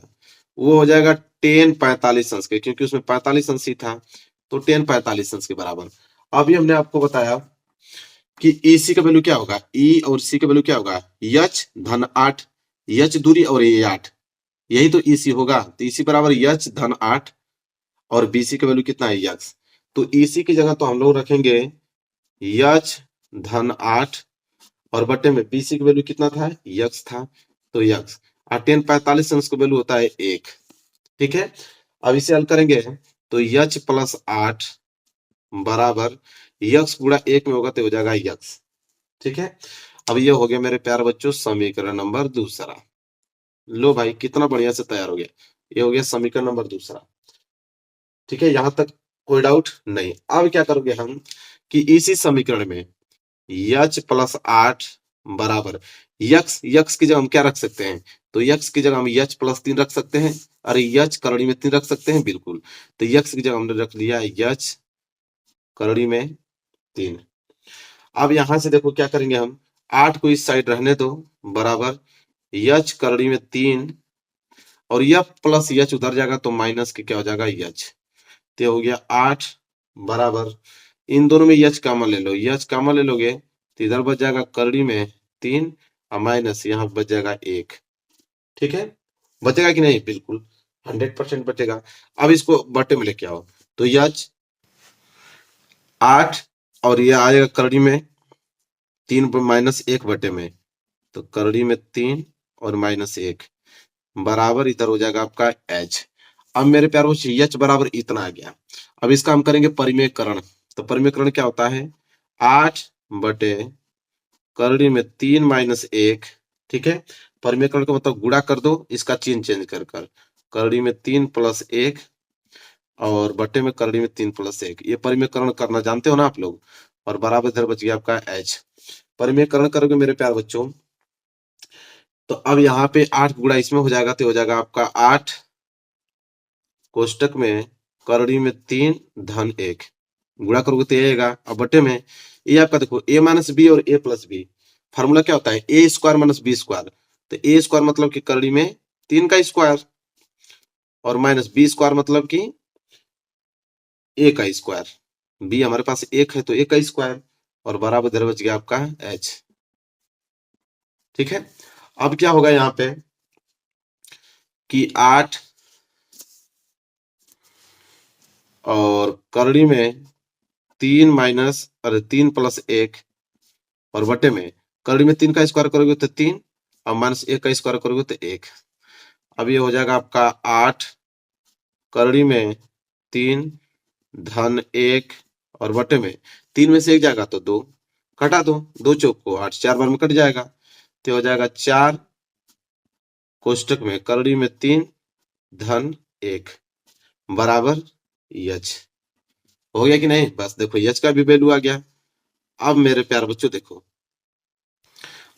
वो हो जाएगा टेन 45 अंश के, क्योंकि उसमें 45 अंश ही था, तो टेन 45 अंश के बराबर। अभी हमने आपको बताया कि ईसी का वैल्यू क्या होगा, ई और सी का वैल्यू क्या होगा, यच धन 8, यच दूरी और ये 8, यही तो ईसी होगा। तो ईसी बराबर यच धन 8 और बीसी का वैल्यू कितना है यक्स। तो ईसी की जगह तो हम लोग रखेंगे यच धन 8 और बटे में बीसी की वैल्यू कितना था, यक्स था, तो यक्स, और टेन 45 अंश का वैल्यू होता है 1। ठीक है, अब इसे हल करेंगे तो यच प्लस 8 बराबर यक्स गुणा 1 में होगा तो हो जाएगा यक्स। ठीक है, अब ये हो गया मेरे प्यारे बच्चों समीकरण नंबर दूसरा। लो भाई कितना बढ़िया से तैयार हो गया, ये हो गया समीकरण नंबर दूसरा। ठीक है, यहां तक कोई डाउट नहीं। अब क्या करोगे हम कि इसी समीकरण में यच प्लस 8 बराबर यक्स, यक्स की जगह हम क्या रख सकते हैं, तो यक्स की जगह हम यच प्लस 3 रख सकते हैं। अरे यच करड़ी में 3 रख सकते हैं, बिल्कुल, तो यक्स की जगह हमने रख लिया यच करड़ी में 3। अब यहां से देखो क्या करेंगे हम, 8 को इस साइड रहने दो, बराबर यच करड़ी में 3, और यह प्लस यच उधर जाएगा तो माइनस के क्या हो जाएगा यच, तो हो गया 8 बराबर, इन दोनों में यच कॉमन ले लो, यच कॉमन ले लोगे तो इधर बच जाएगा करड़ी में 3 और माइनस यहाँ बच जाएगा 1। ठीक है, बचेगा कि नहीं, बिल्कुल 100% बचेगा। अब इसको बटे में लेके आओ, तो यच 8 और ये आएगा करड़ी में 3 माइनस 1 बटे में, तो करड़ी में 3 और माइनस 1 बराबर इधर हो जाएगा आपका एच। अब मेरे प्यारों एच बराबर इतना आ गया। अब इसका हम करेंगे परिमेयकरण, तो परिमेयकरण क्या होता है, 8 बटे करड़ी में 3 माइनस 1। ठीक है, परिमेयकरण का मतलब गुणा कर दो, इसका चिन्ह चेंज कर कर, करड़ी में 3 प्लस 1 और बटे में करड़ी में 3 प्लस 1, ये परिमेयकरण करना जानते हो ना आप लोग, और बराबर इधर बच गया आपका एच। परिमेयकरण करोगे मेरे प्यार बच्चों, तो अब यहाँ पे 8 गुणा इसमें हो जाएगा तो हो जाएगा आपका 8 कोष्टक में करड़ी में 3 धन 1, गुणा करोगे तो ये आएगा। अब बटे में ये आपका देखो a माइनस बी और a प्लस बी, फार्मूला क्या होता है ए स्क्वायर माइनस बी स्क्वायर, तो ए स्क्वायर मतलब कि करड़ी में 3 का स्क्वायर और माइनस बी स्क्वायर मतलब कि ए का स्क्वायर, बी हमारे पास 1 है तो ए का स्क्वायर, और बराबर इधर बच गया आपका एच। ठीक है, अब क्या होगा यहाँ पे कि 8 और करड़ी में 3 माइनस अरे 3 प्लस 1 और बटे में करड़ी में 3 का स्क्वायर करोगे तो 3 और माइनस 1 का स्क्वायर करोगे तो 1। अब ये हो जाएगा आपका 8 करड़ी में 3 धन 1 और बटे में 3 में से 1 जाएगा तो 2, घटा दो, 2 चौक को 8, 4 बार में कट जाएगा तो हो जाएगा 4 कोष्टक में करड़ी में 3 धन 1 बराबर यच। हो गया कि नहीं? बस देखो यच का भी वैल्यू आ गया। अब मेरे प्यारे बच्चों देखो,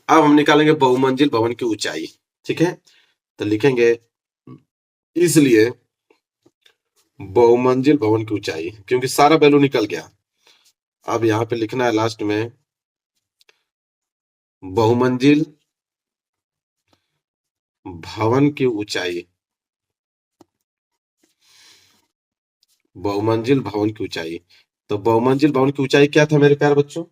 अब हम निकालेंगे बहुमंजिल भवन की ऊंचाई। ठीक है, तो लिखेंगे इसलिए बहुमंजिल भवन की ऊंचाई, क्योंकि सारा वैल्यू निकल गया। अब यहाँ पे लिखना है लास्ट में बहुमंजिल भवन की ऊंचाई, बहुमंजिल भवन की ऊंचाई। तो बहुमंजिल भवन की ऊंचाई क्या था मेरे प्यारे बच्चों?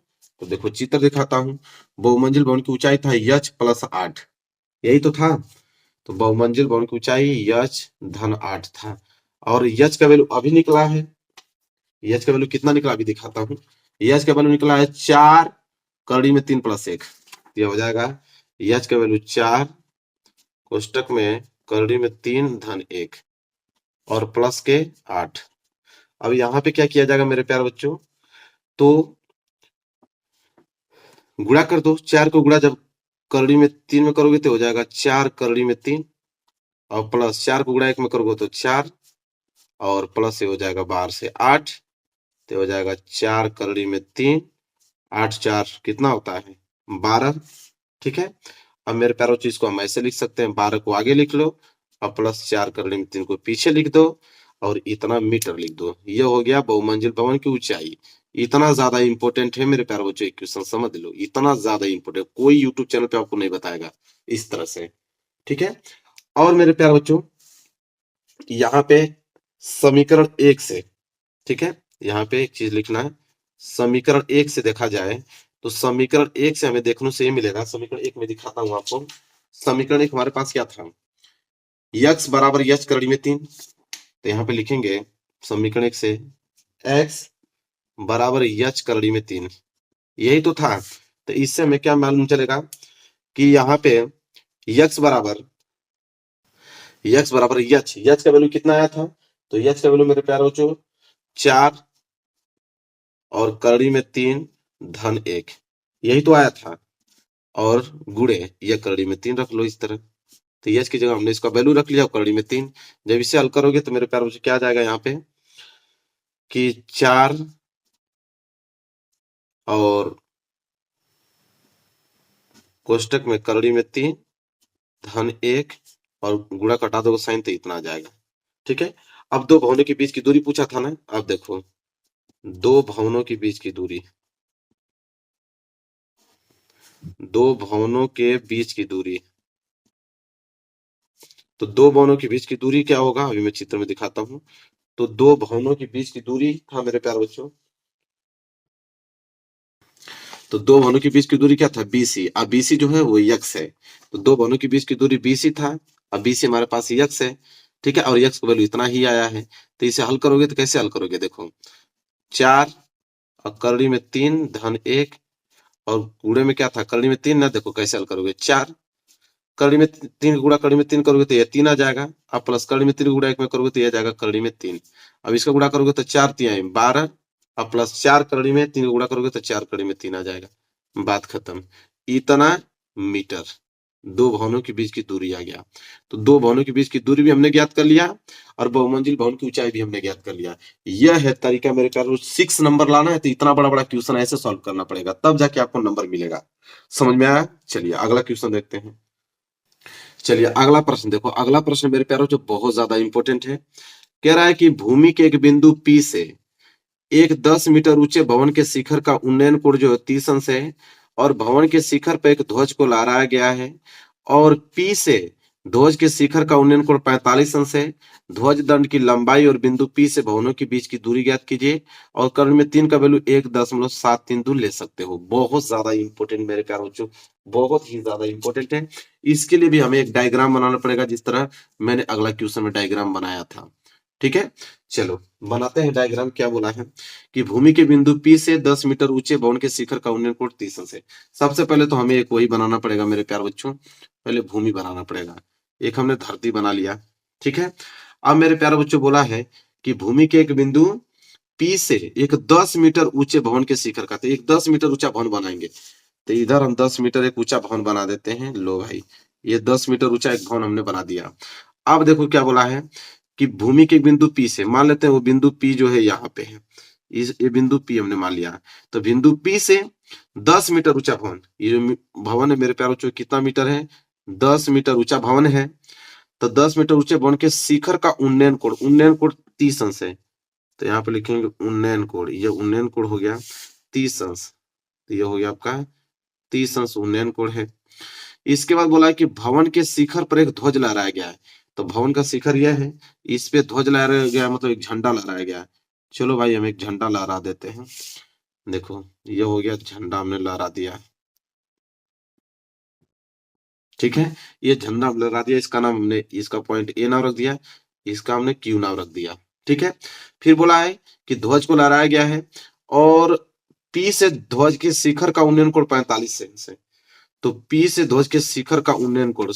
तो देखो चित्र दिखाता हूं। बहुमंजिल भवन की ऊंचाई था यच प्लस 8, यही तो था। तो बहुमंजिल भवन की ऊंचाई यच धन 8 था और यच का वैल्यू अभी निकला है। यच का वैल्यू कितना निकला अभी दिखाता हूँ। यच का वैल्यू निकला है 4 करड़ी में 3 प्लस 1, ये हो जाएगा यच का वैल्यू 4 कोष्टक में करड़ी में 3 धन 1 और प्लस के 8। अब यहाँ पे क्या किया जाएगा मेरे प्यारे बच्चों? तो गुणा कर दो, 4 को गुणा जब करड़ी में 3 में करोगे तो हो जाएगा 4 करड़ी में 3 और प्लस 4 को गुणा 1 में करोगे तो 4 और प्लस से हो जाएगा 12 से 8 तो हो जाएगा 4 करड़ी में 3, 8 4 कितना होता है 12। ठीक है, अब मेरे प्यारों चीज को हम ऐसे लिख सकते हैं, 12 को आगे लिख लो और प्लस 4 करड़ी में 3 को पीछे लिख दो और इतना मीटर लिख दो। ये हो गया बहुमंजिल भवन की ऊंचाई। इतना ज्यादा इंपॉर्टेंट है मेरे प्यारे बच्चों, क्वेश्चन समझ लो, इतना ज्यादा इंपॉर्टेंट कोई यूट्यूब चैनल पे आपको नहीं बताएगा इस तरह से। ठीक है, और मेरे प्यारे बच्चों यहाँ पे समीकरण 1 से, ठीक है, यहाँ पे एक चीज लिखना है, समीकरण 1 से देखा जाए तो समीकरण 1 से हमें देखने से ये मिलेगा। समीकरण 1 में दिखाता हूं आपको। समीकरण 1 हमारे पास क्या था? यक्स बराबर यच करड़ी में 3, तो यहाँ पे लिखेंगे समीकरण 1 से x बराबर यच करड़ी में 3, यही तो था। तो इससे हमें क्या मालूम चलेगा कि यहाँ पे यक्स बराबर यच, यच का वैल्यू कितना आया था? तो यच का वैल्यू मेरे प्यारे बच्चों 4 और करड़ी में 3 धन 1, यही तो आया था, और गुणे यह करड़ी में 3 रख लो इस तरह। तो यच की जगह हमने इसका वैल्यू रख लिया, करड़ी में 3। जब इसे हल करोगे तो मेरे प्यारे बच्चों क्या आ जाएगा यहाँ पे कि 4 और कोष्टक में करड़ी में 3 धन 1 और गुणा कटा दोगे साइन तो इतना आ जाएगा। ठीक है, अब दो भवनों के बीच की दूरी पूछा था ना। अब देखो दो भवनों के बीच की दूरी, दो भवनों के बीच की दूरी, तो दो भवनों के बीच की दूरी क्या होगा अभी मैं चित्र में दिखाता हूं। तो दो भवनों के बीच की दूरी था मेरे प्यारे बच्चों, तो दो भवनों के बीच की दूरी क्या था? बीसी। अब बीसी जो है वो यक्स है, तो दो भवनों के बीच की दूरी बीसी था। अब बीसी हमारे पास यक्स है, ठीक है, और यक्स का वैल्यू इतना ही आया है। तो इसे हल करोगे तो कैसे हल करोगे? देखो 4 और करड़ी में 3 धन 1 और गुणे में क्या था? करड़ी में 3 ना, देखो कैसे हल करोगे, 4 करड़ी में 3 गुणा करड़ी में 3 करोगे तो ये 3 आ जाएगा। अब प्लस करड़ी में 3 गुणा 1 में करोगे तो ये जाएगा करड़ी में 3। अब इसका गुणा करोगे तो 4 3 12, अब प्लस 4 करड़ी में 3 गुणा करोगे तो 4 करड़ी में 3 आ जाएगा। बात खत्म। इतना मीटर दो भवनों के बीच की दूरी आ गया। तो दो भवनों के बीच की दूरी भी हमने ज्ञात कर लिया और बहुमंजिल भवन की ऊंचाई भी हमने ज्ञात कर लिया। यह है तरीका मेरे ख्याल 6 नंबर लाना है तो इतना बड़ा बड़ा क्वेश्चन ऐसे सॉल्व करना पड़ेगा, तब जाके आपको नंबर मिलेगा। समझ में आया? चलिए अगला क्वेश्चन देखते हैं। चलिए अगला प्रश्न देखो। अगला प्रश्न मेरे प्यारों जो बहुत ज्यादा इंपॉर्टेंट है, कह रहा है कि भूमि के एक बिंदु P से एक 10 मीटर ऊंचे भवन के शिखर का उन्नयन कोण जो है 30 अंश है और भवन के शिखर पर एक ध्वज को लहराया गया है और P से ध्वज के शिखर का उन्नयन कोण 45 अंश है। ध्वज दंड की लंबाई और बिंदु P से भवनों के बीच की दूरी ज्ञात कीजिए और कर्ण में 3 का वैल्यू 1.732 ले सकते हो। बहुत ज्यादा इंपॉर्टेंट मेरे प्यारे बच्चों, बहुत ही ज्यादा इंपॉर्टेंट है। इसके लिए भी हमें एक डायग्राम बनाना पड़ेगा, जिस तरह मैंने अगला क्वेश्चन में डायग्राम बनाया था। ठीक है, चलो बनाते हैं डायग्राम। क्या बोला है कि भूमि के बिंदु P से 10 मीटर ऊंचे भवन के शिखर का उन्नयन कोण 30 अंश है। सबसे पहले तो हमें एक वही बनाना पड़ेगा मेरे प्यारे बच्चों, पहले भूमि बनाना पड़ेगा। एक हमने धरती बना लिया, ठीक है। अब मेरे प्यारे बच्चों बोला है कि भूमि के एक बिंदु P से एक 10 मीटर ऊंचे भवन के शिखर का, तो एक 10 मीटर ऊंचा भवन बनाएंगे। तो इधर हम 10 मीटर एक ऊंचा भवन बना देते हैं। लो भाई, ये 10 मीटर ऊंचा एक भवन हमने बना दिया। अब देखो क्या बोला है कि भूमि के बिंदु P से, मान लेते हैं वो बिंदु P जो है यहाँ पे है, इस ये बिंदु P हमने मान लिया। तो बिंदु P से 10 मीटर ऊंचा भवन, ये जो भवन है मेरे प्यारे बच्चों कितना मीटर है, 10 मीटर ऊंचा भवन है। तो 10 मीटर ऊंचे भवन के शिखर का उन्नयन कोण 30 अंश है। तो यहाँ पे लिखेंगे उन्नयन कोण, ये उन्नयन कोण हो गया 30 अंश। तो ये हो गया आपका 30 अंश उन्नयन कोण है। इसके बाद बोला है कि भवन के शिखर पर एक ध्वज लहराया गया है। तो भवन का शिखर यह है, इस पे ध्वज लहराया गया है, मतलब एक झंडा लहराया गया है। चलो भाई हम एक झंडा लहरा देते हैं। देखो ये हो गया झंडा, हमने लहरा दिया। ठीक है, ये झंडा हमने लहरा दिया। इसका नाम हमने, इसका पॉइंट ए नाम रख दिया, इसका हमने क्यू नाम रख दिया। ठीक है, फिर बोला है कि ध्वज को लहराया गया है और पी से ध्वज के शिखर का उन्नयन कोण 45 सेंस है। तो पी से ध्वज के शिखर का उन्नयन कोण,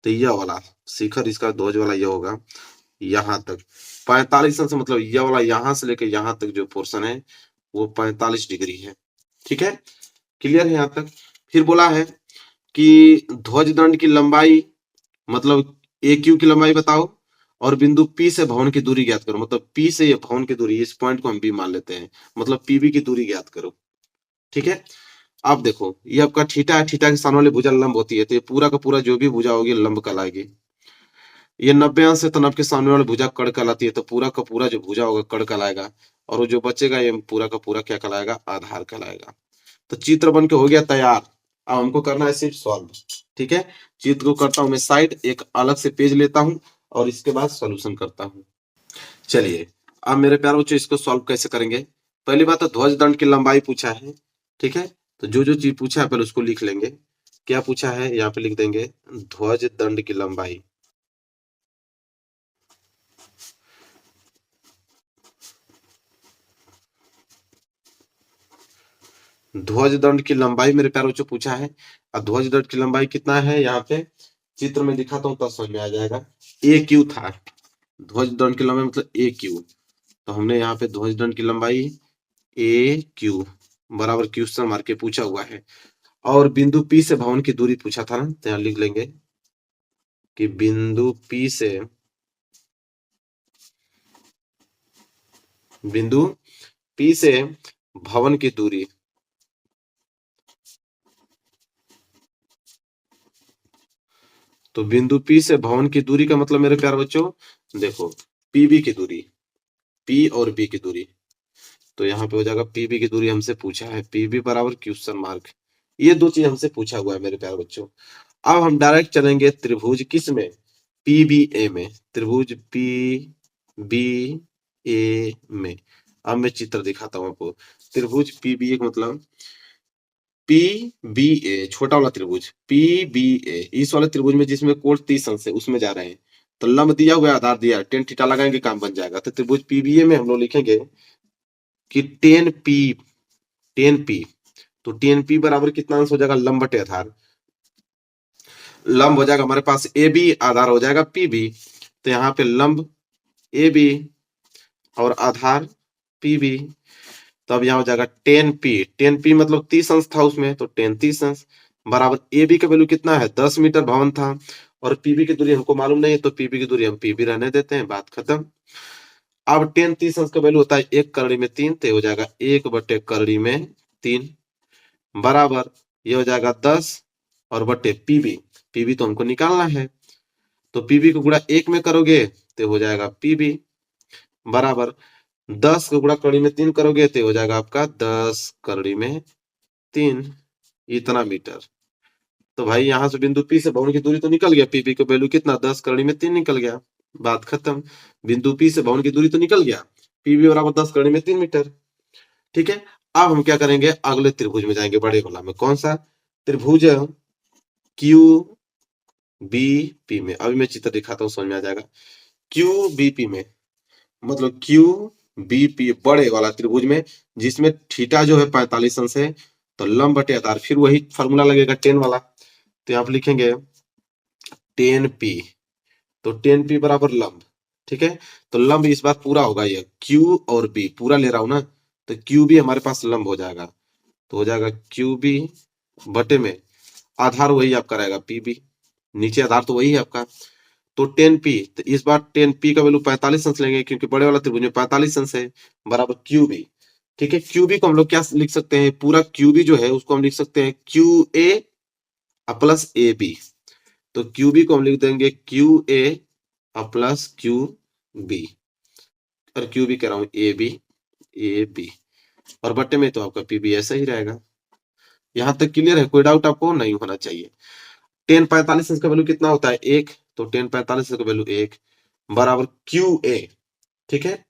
तो यह वाला शिखर, इसका ध्वज वाला यह होगा यहां तक 45 अंश, मतलब यह वाला यहां से लेकर यहां तक जो पोर्शन है वो 45 डिग्री है। ठीक है, क्लियर है यहाँ तक। फिर बोला है कि ध्वज दंड की लंबाई, मतलब ए क्यू की लंबाई बताओ और बिंदु P से भवन की दूरी ज्ञात करो। मतलब P से ये भवन की दूरी, इस पॉइंट को हम भी मान लेते हैं, मतलब PB की दूरी ज्ञात करो। ठीक है, अब देखो ये आपका थीटा है, थीटा के सामने वाली भुजा लंब होती है, तो ये पूरा का पूरा जो भी भुजा होगी लंब कहलाएगी। ये 90 अंश है तो 90 के सामने वाली भुजा कड़ कहलाती है, तो पूरा का पूरा जो भुजा होगा कड़ कहलाएगा, और वो जो बचेगा ये पूरा का पूरा क्या कहलाएगा, आधार कहलाएगा। तो चित्र बन के हो गया तैयार। अब हमको करना है सिर्फ सॉल्व। ठीक है, चित्र को करता हूं मैं साइड, एक अलग से पेज लेता हूं और इसके बाद सॉल्यूशन करता हूं। चलिए अब मेरे प्यारे बच्चों इसको सॉल्व कैसे करेंगे। पहली बात तो ध्वज दंड की लंबाई पूछा है। ठीक है, तो जो जो चीज पूछा है पहले उसको लिख लेंगे। क्या पूछा है यहाँ पे लिख देंगे, ध्वज दंड की लंबाई। ध्वज दंड की लंबाई मेरे प्यारे बच्चों पूछा है। अब ध्वज दंड की लंबाई कितना है, यहाँ पे चित्र में दिखाता हूँ तब समझ में आ जाएगा। ए क्यू था, ध्वज दंड की लंबाई मतलब ए क्यू। तो हमने यहाँ पे ध्वज दंड की लंबाई ए क्यू बराबर क्वेश्चन मार्क के पूछा हुआ है। और बिंदु P से भवन की दूरी पूछा था ना, तो यहाँ लिख लेंगे कि बिंदु P से भवन की दूरी, तो बिंदु P से भवन की दूरी का मतलब मेरे प्यारे बच्चों देखो PB की दूरी, P और B की दूरी। तो यहाँ पे हो जाएगा PB की दूरी हमसे पूछा है, PB बराबर क्वेश्चन मार्क। ये दो चीज हमसे पूछा हुआ है मेरे प्यारे बच्चों। अब हम डायरेक्ट चलेंगे त्रिभुज किस में, PBA में, त्रिभुज PBA में। अब मैं चित्र दिखाता हूँ आपको। त्रिभुज PBA का मतलब PBA छोटा वाला त्रिभुज, PBA इस वाले त्रिभुज में जिसमें कोण 30 अंश है उसमें जा रहे हैं। तो लंब दिया हुआ है, आधार दिया है, टेन थीटा लगाएंगे काम बन जाएगा। तो त्रिभुज PBA में हम लोग लिखेंगे कि 10P, तो 10P बराबर कितना अंश हो जाएगा, लंब बटे आधार। लंब हो जाएगा हमारे पास AB, आधार हो जाएगा PB। तो यहाँ पे लंब AB और आधार PB। तो अब यहाँ हो जाएगा 10P मतलब 30 अंश था उसमें, तो 30 अंश बराबर AB का वैल्यू कितना है, 10 मीटर भवन था और PB की दूरी हमको मालूम नहीं है, तो PB की दूरी हम PB रहने देते हैं, बात खत्म। अब 30 अंश का वैल्यू होता है 1 करड़ी में 3, तो हो जाएगा 1 बटे करड़ी में 3 बराबर ये हो जाएगा 10 और बटे PB तो हमको निकालना है। तो PB को गुणा 1 में करोगे तो हो जाएगा PB बराबर 10 को गुणा करड़ी में 3 करोगे तो हो जाएगा आपका 10 करड़ी में 3 इतना मीटर। तो भाई यहाँ से बिंदु P से भवन की दूरी तो निकल गया, पी का वैल्यू कितना 10 करनी में 3 निकल गया, बात खत्म। बिंदु P से भवन की दूरी तो निकल गया, पीबी बराबर 10 करनी में 3 मीटर। ठीक है, अब हम क्या करेंगे, अगले त्रिभुज में जाएंगे, बड़े वाला में। कौन सा त्रिभुज? क्यू बी पी में। अभी मैं चित्र दिखाता हूँ, समझ में आ जाएगा। क्यू बी पी में मतलब क्यू बी पी बड़े वाला त्रिभुज में, जिसमें थीटा जो है 45 अंश है, तो लंब बटे आधार, फिर वही फॉर्मूला लगेगा 10 वाला। तो यहाँ पे लिखेंगे 10p, तो 10p बराबर लंब। ठीक है, तो लंब इस बार पूरा होगा, ये क्यू और बी पूरा ले रहा हूं ना, तो क्यू बी हमारे पास लंब हो जाएगा, तो हो जाएगा क्यू बी बटे में आधार वही आपका रहेगा पीबी, नीचे आधार तो वही है आपका, तो 10p। तो इस बार 10p का वैल्यू 45 अंश लेंगे, क्योंकि बड़े वाला त्रिभुज में 45 अंश है, बराबर क्यूबी। ठीक है, क्यूबी को हम लोग क्या लिख सकते हैं, पूरा क्यूबी जो है उसको हम लिख सकते हैं Q A plus A B. तो क्यूबी को हम लिख देंगे Q A plus Q B, और क्यूबी कह रहा हूं ए बी, और बट्टे में तो आपका पीबी ऐसा ही रहेगा। यहां तक क्लियर है? कोई डाउट आपको नहीं होना चाहिए। 10 45 का वैल्यू कितना होता है? 1, तो 10 45 का वैल्यू 1 बराबर क्यू ए। ठीक है,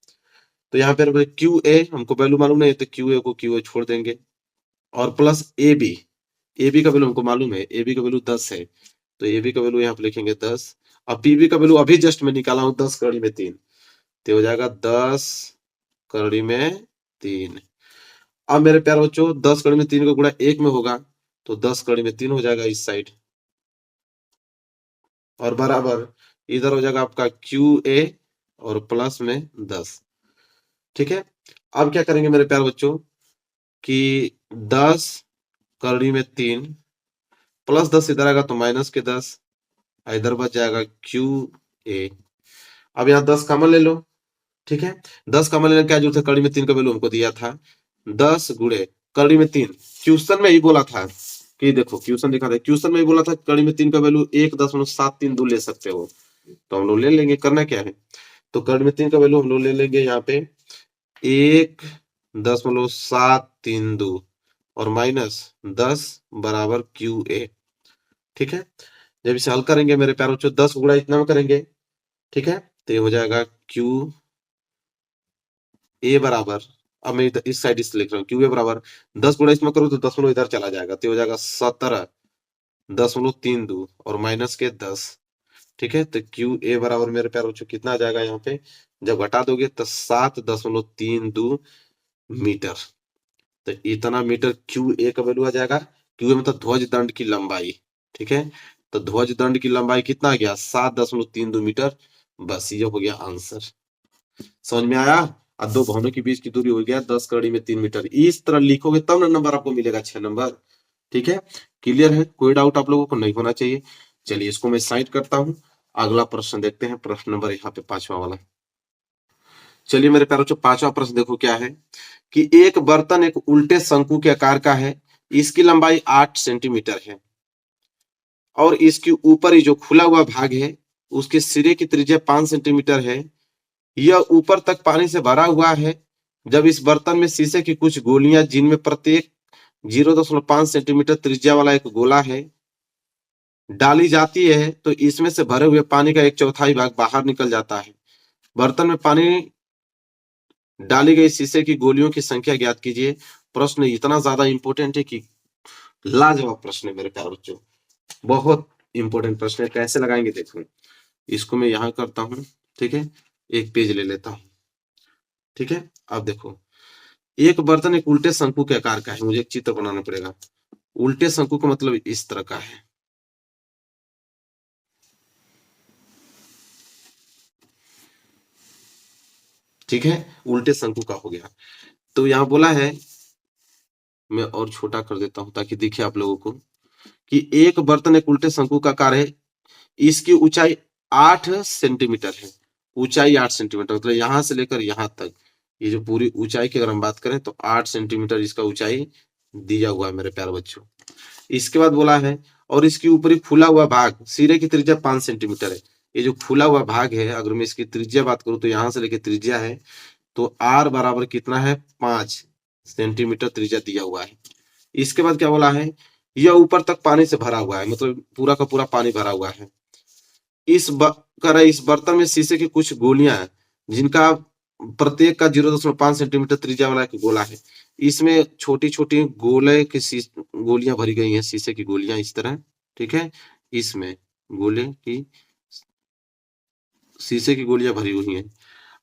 तो यहाँ पे क्यू ए हमको वैल्यू मालूम नहीं है, तो क्यू ए को क्यू ए छोड़ देंगे, और प्लस ए बी का वैल्यू हमको मालूम है, ए बी का वैल्यू 10 है, तो ए बी का वैल्यू यहाँ पे लिखेंगे 10। अब पीबी का वैल्यू अभी जस्ट में निकाला हूँ 10 कड़ी में 3, तो हो जाएगा 10 कड़ी में 3। अब मेरे प्यारे बच्चों 10 कड़ी में 3 का गुणा 1 में होगा, तो 10 कड़ी में 3 हो जाएगा इस साइड, और बराबर इधर हो जाएगा आपका क्यू ए और प्लस में 10। ठीक है, अब क्या करेंगे मेरे प्यारे बच्चों कि 10 कड़ी में 3 प्लस 10 इधर आएगा तो माइनस के 10, इधर बच जाएगा क्यू ए। अब यहाँ 10 कॉमन ले लो। ठीक है, 10 कॉमन लेने क्या जरूरत है, कड़ी में 3 का वैल्यू हमको दिया था 10 गुणे कड़ी में 3। क्वेश्चन में ही बोला था कि देखो, क्वेश्चन दिखा दे, क्वेश्चन में ही बोला था कड़ी में 3 का वैल्यू 1.732 ले सकते हो, तो हम लोग ले लेंगे। करना क्या है, तो कड़ी में 3 का वैल्यू हम लोग ले लेंगे यहाँ पे 1.732 और माइनस 10 बराबर क्यू ए। ठीक है, जब इसे हल करेंगे मेरे प्यारे बच्चों 10 गुणा इतना में करेंगे, ठीक है, तो ये हो जाएगा क्यू ए बराबर, अब मैं इस साइड इस लिख रहा हूँ, क्यू ए बराबर 10 गुणा इसमें करो तो 10 इधर चला जाएगा, तो हो जाएगा 17.32 और माइनस के 10। ठीक है, तो क्यू ए बराबर मेरे प्यारे बच्चों कितना आ जाएगा, यहाँ पे जब घटा दोगे तो 7.32 मीटर। तो इतना मीटर क्यू ए का वैल्यू आ जाएगा। क्यू ए मतलब ध्वज दंड की लंबाई। ठीक है, तो ध्वज दंड की लंबाई कितना आ गया, 7.32 मीटर। बस ये हो गया आंसर। समझ में आया? और दो भवनों के बीच की दूरी हो गया 10 कड़ी में 3 मीटर। इस तरह लिखोगे तब ना नंबर आपको मिलेगा 6 नंबर। ठीक है, क्लियर है? कोई डाउट आप लोगों को नहीं होना चाहिए। चलिए इसको मैं साइड करता हूं, अगला प्रश्न देखते हैं। प्रश्न नंबर यहाँ पे 5वां वाला। चलिए मेरे प्यारों, 5वां प्रश्न देखो क्या है कि एक बर्तन एक उल्टे शंकु के आकार का है, इसकी लंबाई 8 सेंटीमीटर है, और इसके ऊपर ही जो खुला हुआ भाग है उसके सिरे की त्रिज्या 5 सेंटीमीटर है। यह ऊपर तक पानी से भरा हुआ है। जब इस बर्तन में शीशे की कुछ गोलियां, जिनमें प्रत्येक 0.5 सेंटीमीटर त्रिज्या वाला एक गोला है, डाली जाती है, तो इसमें से भरे हुए पानी का 1/4 भाग बाहर निकल जाता है। बर्तन में पानी डाली गई शीशे की गोलियों की संख्या ज्ञात कीजिए। प्रश्न इतना ज्यादा इंपॉर्टेंट है कि लाजवाब प्रश्न है मेरे प्यारे बच्चों, बहुत इंपॉर्टेंट प्रश्न है। कैसे लगाएंगे देखो, इसको मैं यहाँ करता हूँ। ठीक है, एक पेज ले लेता हूँ। ठीक है, अब देखो, एक बर्तन एक उल्टे शंकु के आकार का है, मुझे एक चित्र बनाना पड़ेगा। उल्टे शंकु का मतलब इस तरह का है। ठीक है, उल्टे शंकु का हो गया। तो यहाँ बोला है, मैं और छोटा कर देता हूं ताकि दिखे आप लोगों को, कि एक बर्तन एक उल्टे शंकु का आकार है, इसकी ऊंचाई 8 सेंटीमीटर है। ऊंचाई 8 सेंटीमीटर मतलब यहां से लेकर यहां तक, ये जो पूरी ऊंचाई की अगर हम बात करें तो 8 सेंटीमीटर इसका ऊंचाई दिया हुआ है मेरे प्यारे बच्चों। इसके बाद बोला है, और इसके ऊपरी खुला हुआ भाग, सिरे की त्रिज्या 5 सेंटीमीटर है। ये जो खुला हुआ भाग है, अगर मैं इसकी त्रिज्या बात करूं तो यहां से लेकर त्रिज्या है, तो आर बराबर कितना है, 5 सेंटीमीटर त्रिज्या दिया हुआ है। इसके बाद क्या बोला है, यह ऊपर तक पानी से भरा हुआ है, मतलब पूरा का पूरा पानी भरा हुआ है। इस बर्तन में शीशे की कुछ गोलियां हैं, जिनका प्रत्येक का 0.5 सेंटीमीटर त्रिज्या वाला एक गोला है। इसमें छोटी छोटी गोले की गोलियां भरी गई हैं, शीशे की गोलियां इस तरह, ठीक है। इसमें गोले की शीशे की गोलियां भरी हुई हैं,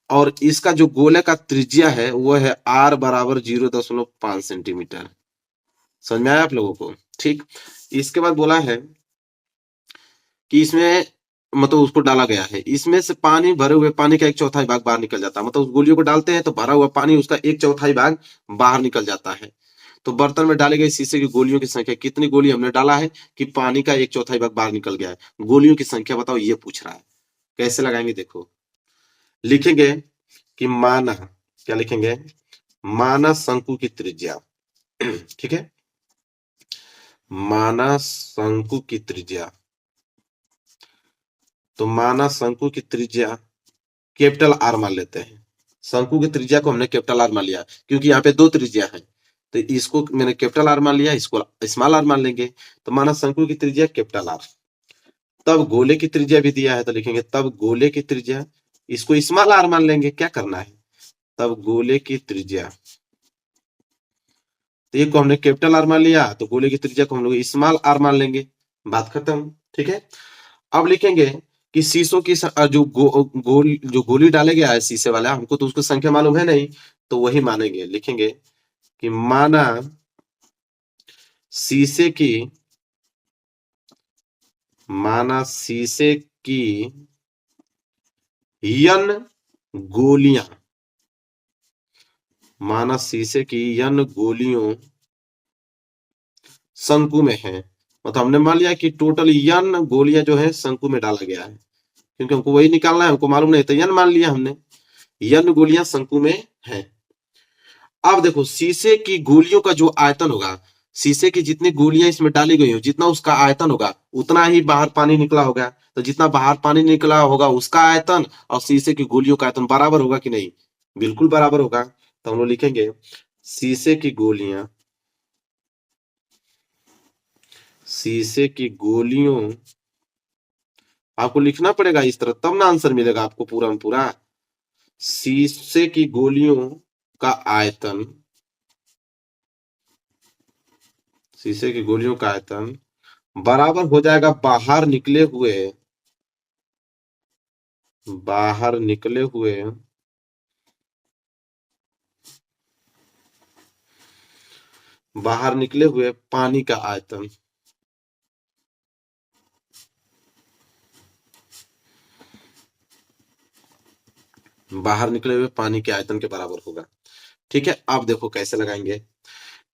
और इसका जो गोले का त्रिज्या है वो है आर बराबर 0.5 सेंटीमीटर। समझ में आया आप लोगों को? ठीक। इसके बाद बोला है कि इसमें, मतलब उसको डाला गया है, इसमें से पानी, भरे हुए पानी का 1/4 भाग बाहर निकल जाता है। मतलब उस गोलियों को डालते हैं तो भरा हुआ पानी उसका 1/4 भाग बाहर निकल जाता है। तो बर्तन में डाले गए शीशे की गोलियों की संख्या, कितनी गोली हमने डाला है कि पानी का 1/4 भाग बाहर निकल गया है, गोलियों की संख्या बताओ, ये पूछ रहा है। कैसे लगाएंगे देखो, लिखेंगे कि माना, क्या लिखेंगे, माना शंकु की त्रिज्या, ठीक है, माना शंकु की त्रिज्या। तो माना शंकु की त्रिज्या कैपिटल आर मान लेते हैं। शंकु की त्रिज्या को हमने कैपिटल आर मान लिया, क्योंकि यहाँ पे दो त्रिज्या है, तो इसको मैंने कैपिटल आर मान लिया, इसको स्मॉल आर मान लेंगे। तो माना शंकु की त्रिज्या कैपिटल आर। तब गोले की त्रिज्या भी दिया है, तो लिखेंगे तब गोले की त्रिज्या, इसको स्मॉल आर मान लेंगे, क्या करना है, तब गोले की त्रिज्या, तो एक को हमने कैपिटल आर मान लिया, तो गोले की त्रिज्या को हम लोग स्मॉल आर मान लेंगे, बात खत्म, ठीक है। अब लिखेंगे कि शीशों की जो गोली डाले गया है शीशे वाला, हमको तो उसकी संख्या मालूम है नहीं, तो वही मानेंगे। लिखेंगे कि माना शीशे की, माना शीशे की यन गोलियां, माना शीशे की यन गोलियों शंकु में है। मतलब हमने मान लिया कि टोटल यन गोलियां जो है शंकु में डाला गया है, क्योंकि हमको वही निकालना है, हमको मालूम नहीं, तो यन मान लिया हमने, यन गोलियां शंकु में है। अब देखो शीशे की गोलियों का जो आयतन होगा, शीशे की जितनी गोलियां इसमें डाली गई हो, जितना उसका आयतन होगा उतना ही बाहर पानी निकला होगा। तो जितना बाहर पानी निकला होगा उसका आयतन और शीशे की गोलियों का आयतन बराबर होगा कि नहीं? बिल्कुल बराबर होगा। तो हम लोग लिखेंगे शीशे की गोलियां, शीशे की गोलियों, आपको लिखना पड़ेगा इस तरह, तब ना आंसर मिलेगा आपको पूरा पूरा। शीशे की गोलियों का आयतन, शीशे की गोलियों का आयतन बराबर हो जाएगा बाहर निकले हुए, बाहर निकले हुए बाहर निकले हुए पानी का आयतन, बाहर निकले हुए पानी के आयतन के बराबर होगा। ठीक है, अब देखो कैसे लगाएंगे।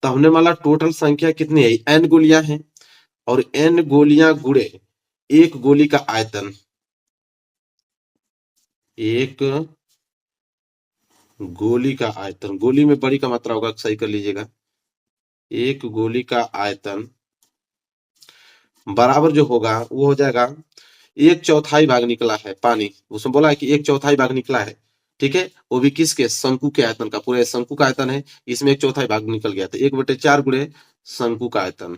तो हमने माना टोटल संख्या कितनी है, एन गोलियां हैं, और एन गोलियां गुणे एक गोली का आयतन, एक गोली का आयतन, गोली में बड़ी का मात्रा होगा, सही कर लीजिएगा, एक गोली का आयतन बराबर जो होगा वो हो जाएगा 1/4 भाग निकला है पानी, उसमें बोला है कि 1/4 भाग निकला है, ठीक है, वो भी किसके, शंकु के आयतन का, पूरे शंकु का आयतन है, इसमें 1/4 भाग निकल गया, तो 1/4 गुणे शंकु का आयतन,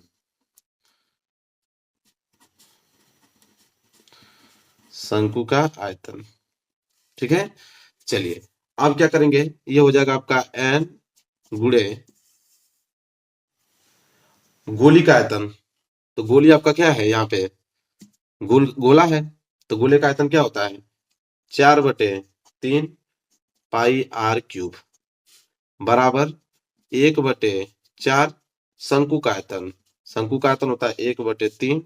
शंकु का आयतन, ठीक है। चलिए अब क्या करेंगे, ये हो जाएगा आपका एन गुणे गोली का आयतन। तो गोली आपका क्या है, यहाँ पे गोला है, तो गोले का आयतन क्या होता है, 4/3 पाई आर क्यूब बराबर 1/4 शंकु का आयतन, शंकु का आयतन होता है 1/3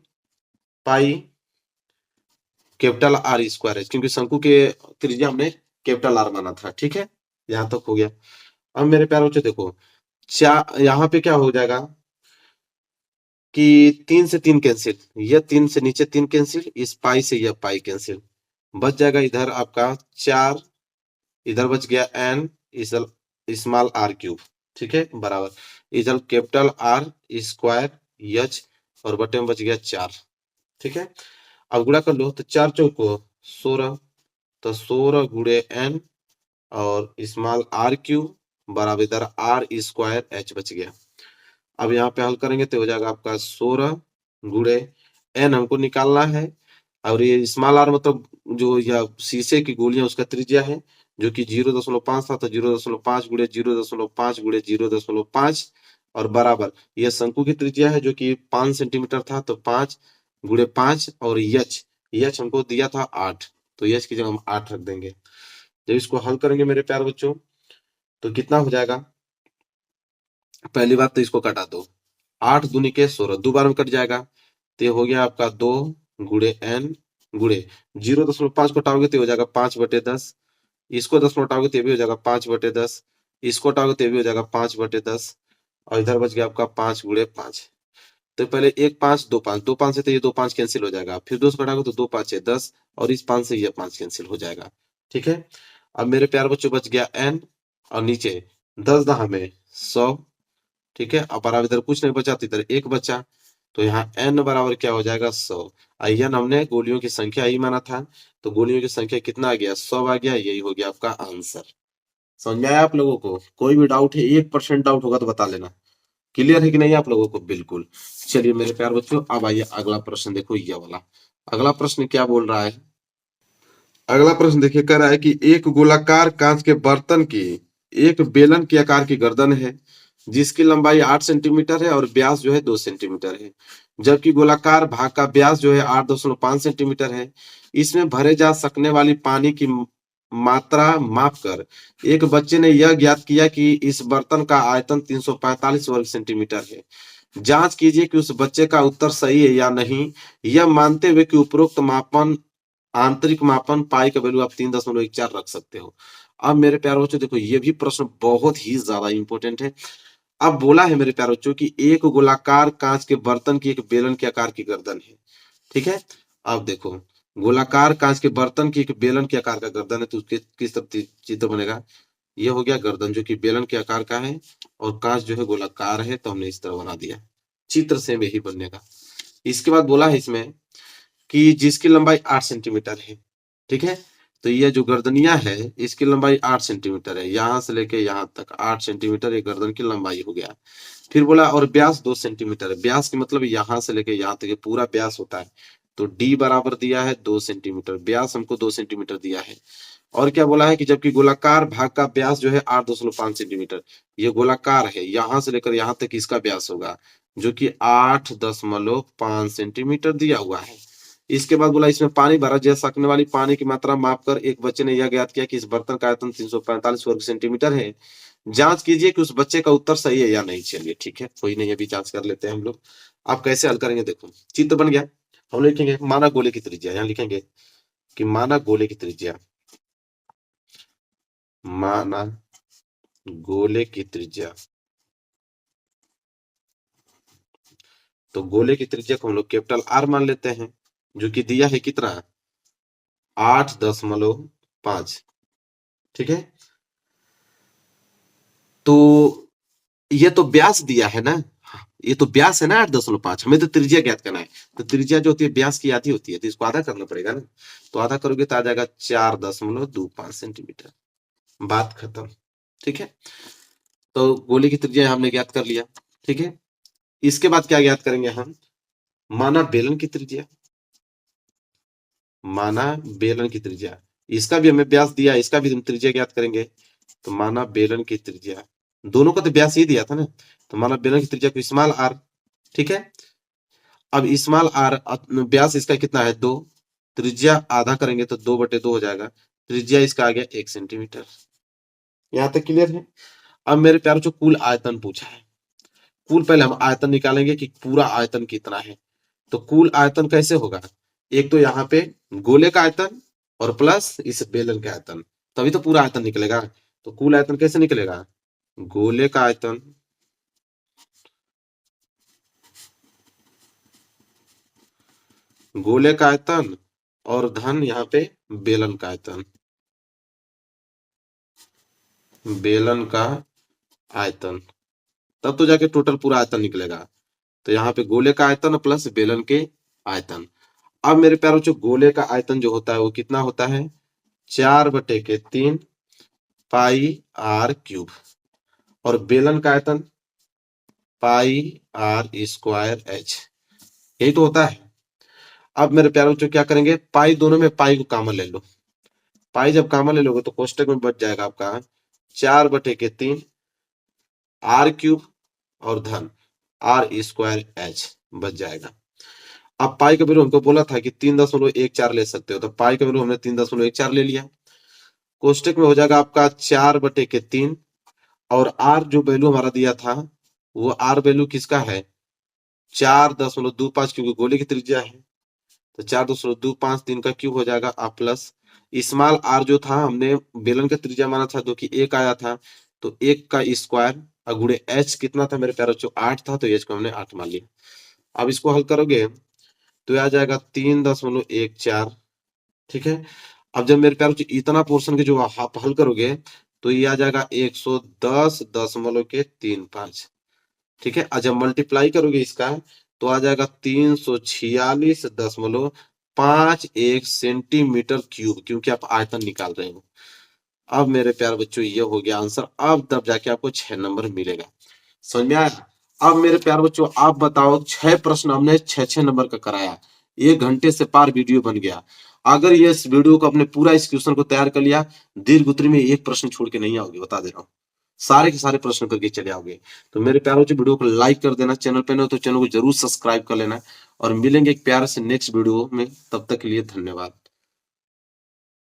पाई कैपिटल आर स्क्वायर है, क्योंकि शंकु के त्रिज्या हमने कैपिटल आर माना था, ठीक है, यहां तक हो गया। अब मेरे प्यारे बच्चों देखो, यहाँ पे क्या हो जाएगा कि 3 से 3 कैंसिल, यह 3 से नीचे 3 कैंसिल, इस पाई से यह पाई कैंसिल, बच जाएगा इधर आपका 4, इधर बच गया एन, इधर स्मॉल आर क्यूब, ठीक है, बराबर इधर कैपिटल आर स्क्वायर एच, और बटे में बच गया 4, ठीक है। अब गुणा कर लो, तो 4 चौको 16, तो 16 गुणे एन और स्मॉल आर क्यूब बराबर इधर आर स्क्वायर एच बच गया। अब यहाँ पे हल करेंगे तो हो जाएगा आपका 16 गुणे n हमको निकालना है। और ये स्मॉल आर मतलब जो या शीशे की गोलियां उसका त्रिज्या है जो कि 0.5 था, तो 0.5 गुणे 0.5 गुणे 0.5 और बराबर यह शंकु की त्रिज्या है जो कि 5 सेंटीमीटर था, तो 5 गुणे 5 और यच हमको दिया था 8, तो यच की जगह हम 8 रख देंगे। जब इसको हल करेंगे मेरे प्यारे बच्चों तो कितना हो जाएगा, पहली बात तो इसको कटा दो, 8 दूनी के 16 दो बार में कट जाएगा, तो ये हो गया आपका 2 गुणे n गुणे 0.5 को हटाओगे तो हो जाएगा 5/10, इसको 10 में हटाओगे तो ये भी हो जाएगा 5/10, इसको हटाओगे तो ये भी हो जाएगा 5/10 और इधर बच गया आपका 5 गुणे 5। तो पहले एक 5 दो 5 दो 5 से तो ये दो 5 कैंसिल हो जाएगा, फिर 2 से घटाओगे तो 2 5 10 और इस 5 से ये 5 कैंसिल हो जाएगा। ठीक है, अब मेरे प्यारे बच्चों बच गया n और नीचे 10 दहा में 100। ठीक है, अब बराबर इधर कुछ नहीं बचा तो इधर एक बचा, तो यहाँ n बराबर क्या हो जाएगा 100। n हमने गोलियों की संख्या ही माना था, तो गोलियों की संख्या कितना आ गया 100 आ गया, यही हो गया आपका आंसर। समझ में आया आप लोगों को? कोई भी डाउट है 1% डाउट होगा तो बता लेना। क्लियर है कि नहीं आप लोगों को? बिल्कुल। चलिए मेरे प्यार बच्चों अब आइए अगला प्रश्न देखो, ये वाला अगला प्रश्न क्या बोल रहा है। अगला प्रश्न देखिए, कह रहा है कि एक गोलाकार कांच के बर्तन की एक बेलन के आकार की गर्दन है जिसकी लंबाई 8 सेंटीमीटर है और व्यास जो है 2 सेंटीमीटर है, जबकि गोलाकार भाग का व्यास जो है 8.5 सेंटीमीटर है। इसमें भरे जा सकने वाली पानी की मात्रा माप कर एक बच्चे ने यह ज्ञात किया कि इस बर्तन का आयतन 345 वर्ग सेंटीमीटर है। जांच कीजिए कि उस बच्चे का उत्तर सही है या नहीं, यह मानते हुए कि उपरोक्त मापन आंतरिक मापन पाई का वैल्यू आप 3.14 रख सकते हो। अब मेरे प्यारे बच्चों देखो ये भी प्रश्न बहुत ही ज्यादा इंपॉर्टेंट है। अब बोला है मेरे प्यारे बच्चों की एक गोलाकार कांच के बर्तन की एक बेलन के आकार की गर्दन है। ठीक है, अब देखो गोलाकार कांच के बर्तन की एक बेलन के आकार का गर्दन है, तो उसके किस तरह चित्र बनेगा, ये हो गया गर्दन जो कि बेलन के आकार का है और कांच जो है गोलाकार है, तो हमने इस तरह बना दिया, चित्र सेम यही बनेगा। इसके बाद बोला है इसमें कि जिसकी लंबाई 8 सेंटीमीटर है। ठीक है, तो ये जो गर्दनिया है इसकी लंबाई 8 सेंटीमीटर है, यहां से लेके यहां तक 8 सेंटीमीटर ये गर्दन की लंबाई हो गया। फिर बोला और व्यास 2 सेंटीमीटर है, व्यास की मतलब यहां से लेके यहां तक पूरा व्यास होता है, तो डी बराबर दिया है 2 सेंटीमीटर, व्यास हमको 2 सेंटीमीटर दिया है। और क्या बोला है कि जबकि गोलाकार भाग का व्यास जो है 8.5 सेंटीमीटर, ये गोलाकार है यहां से लेकर यहां तक इसका व्यास होगा जो कि 8.5 सेंटीमीटर दिया हुआ है। इसके बाद बोला इसमें पानी भरा जा सकने वाली पानी की मात्रा माप कर एक बच्चे ने यह ज्ञात किया कि इस बर्तन का आयतन 345 वर्ग सेंटीमीटर है। जांच कीजिए कि उस बच्चे का उत्तर सही है या नहीं। चलिए ठीक है, कोई नहीं, अभी जांच कर लेते हैं हम लोग। आप कैसे हल करेंगे देखो, चित्र बन गया। हम लिखेंगे माना गोले की त्रिज्या, यहाँ लिखेंगे कि माना गोले की त्रिज्या, माना गोले की त्रिज्या। तो गोले की त्रिज्या को हम लोग कैपिटल आर मान लेते हैं जो कि दिया है कितना 8.5। ठीक है, तो ये तो व्यास दिया है ना, ये तो व्यास है ना 8.5, हमें तो त्रिज्या ज्ञात करना है। तो त्रिज्या जो होती है व्यास की आधी होती है, तो इसको आधा करना पड़ेगा ना, तो आधा करोगे तो आ जाएगा 4.25 सेंटीमीटर, बात खत्म। ठीक है, तो गोले की त्रिज्या हमने ज्ञात कर लिया। ठीक है, इसके बाद क्या ज्ञात करेंगे हम, माना बेलन की त्रिज्या, माना बेलन की त्रिज्या, इसका भी हमें व्यास दिया, इसका भी हम त्रिज्या ज्ञात करेंगे। तो माना बेलन की त्रिज्या, दोनों का तो व्यास ही दिया था ना, तो माना बेलन की त्रिज्या को स्मॉल आर। ठीक है, अब स्मॉल आर व्यास इसका कितना है 2, त्रिज्या आधा करेंगे तो 2/2 हो जाएगा, त्रिज्या इसका आ गया 1 सेंटीमीटर। यहाँ तक क्लियर है। अब मेरे प्यारों जो कुल आयतन पूछा है, कुल पहले हम आयतन निकालेंगे कि पूरा आयतन कितना है। तो कुल आयतन कैसे होगा, एक तो यहाँ पे गोले का आयतन और प्लस इस बेलन का आयतन, तभी तो पूरा आयतन निकलेगा। तो कुल आयतन कैसे निकलेगा, गोले का आयतन गोले का आयतन और धन यहाँ पे बेलन का आयतन, बेलन का आयतन, तब तो जाके टोटल पूरा आयतन निकलेगा। तो यहाँ पे गोले का आयतन प्लस बेलन के आयतन। अब मेरे प्यारों जो गोले का आयतन जो होता है वो कितना होता है 4/3 पाई आर क्यूब, और बेलन का आयतन पाई आर स्क्वायर एच, यही तो होता है। अब मेरे प्यारे बच्चों क्या करेंगे, पाई दोनों में पाई को कॉमन ले लो। पाई जब कॉमन ले लोगे तो कोष्टक में बच जाएगा आपका 4/3 आर क्यूब और धन आर स्क्वायर एच बच जाएगा। अब पाई का वैल्यू हमको बोला था कि 3.14 ले सकते हो, तो पाई का वैल्यू हमने 3.14 ले लिया। कोष्टक में हो जाएगा आपका 4/3 और आर जो वैल्यू हमारा दिया था वो आर वैल्यू किसका है 4.25, क्योंकि गोले की त्रिज्या है तो 4.25 3 का क्यूब हो जाएगा आ प्लस स्मॉल आर जो था हमने बेलन का त्रिज्या माना था जो कि 1 आया था, तो 1 का स्क्वायर और गुणे एच कितना था मेरे प्यारे बच्चों 8 था, तो एच को हमने 8 मान लिया। अब इसको हल करोगे तो ये आ जाएगा 3.14, ठीक है। अब जब मेरे प्यारे बच्चों इतना पोर्शन के जो आप हल करोगे तो ये आ जाएगा 110.35, ठीक है। और जब मल्टीप्लाई करोगे इसका तो आ जाएगा 346.51 सेंटीमीटर क्यूब, क्योंकि आप आयतन निकाल रहे हो। अब मेरे प्यारे बच्चों ये हो गया आंसर, अब तब जाके आपको 6 नंबर मिलेगा। समझ में आया। अब मेरे प्यारे बच्चों आप बताओ 6 प्रश्न हमने 6 नंबर का कराया, 1 घंटे से पार वीडियो बन गया। अगर ये इस वीडियो को अपने पूरा इस क्वेश्चन को तैयार कर लिया, दीर्घ उत्तरी में एक प्रश्न छोड़ के नहीं आओगे, बता दे रहा हूँ, सारे के सारे प्रश्न करके चले आओगे। तो मेरे प्यारे बच्चों वीडियो को लाइक कर देना, चैनल पे न हो तो चैनल को जरूर सब्सक्राइब कर लेना और मिलेंगे एक प्यारे से नेक्स्ट वीडियो में, तब तक के लिए धन्यवाद।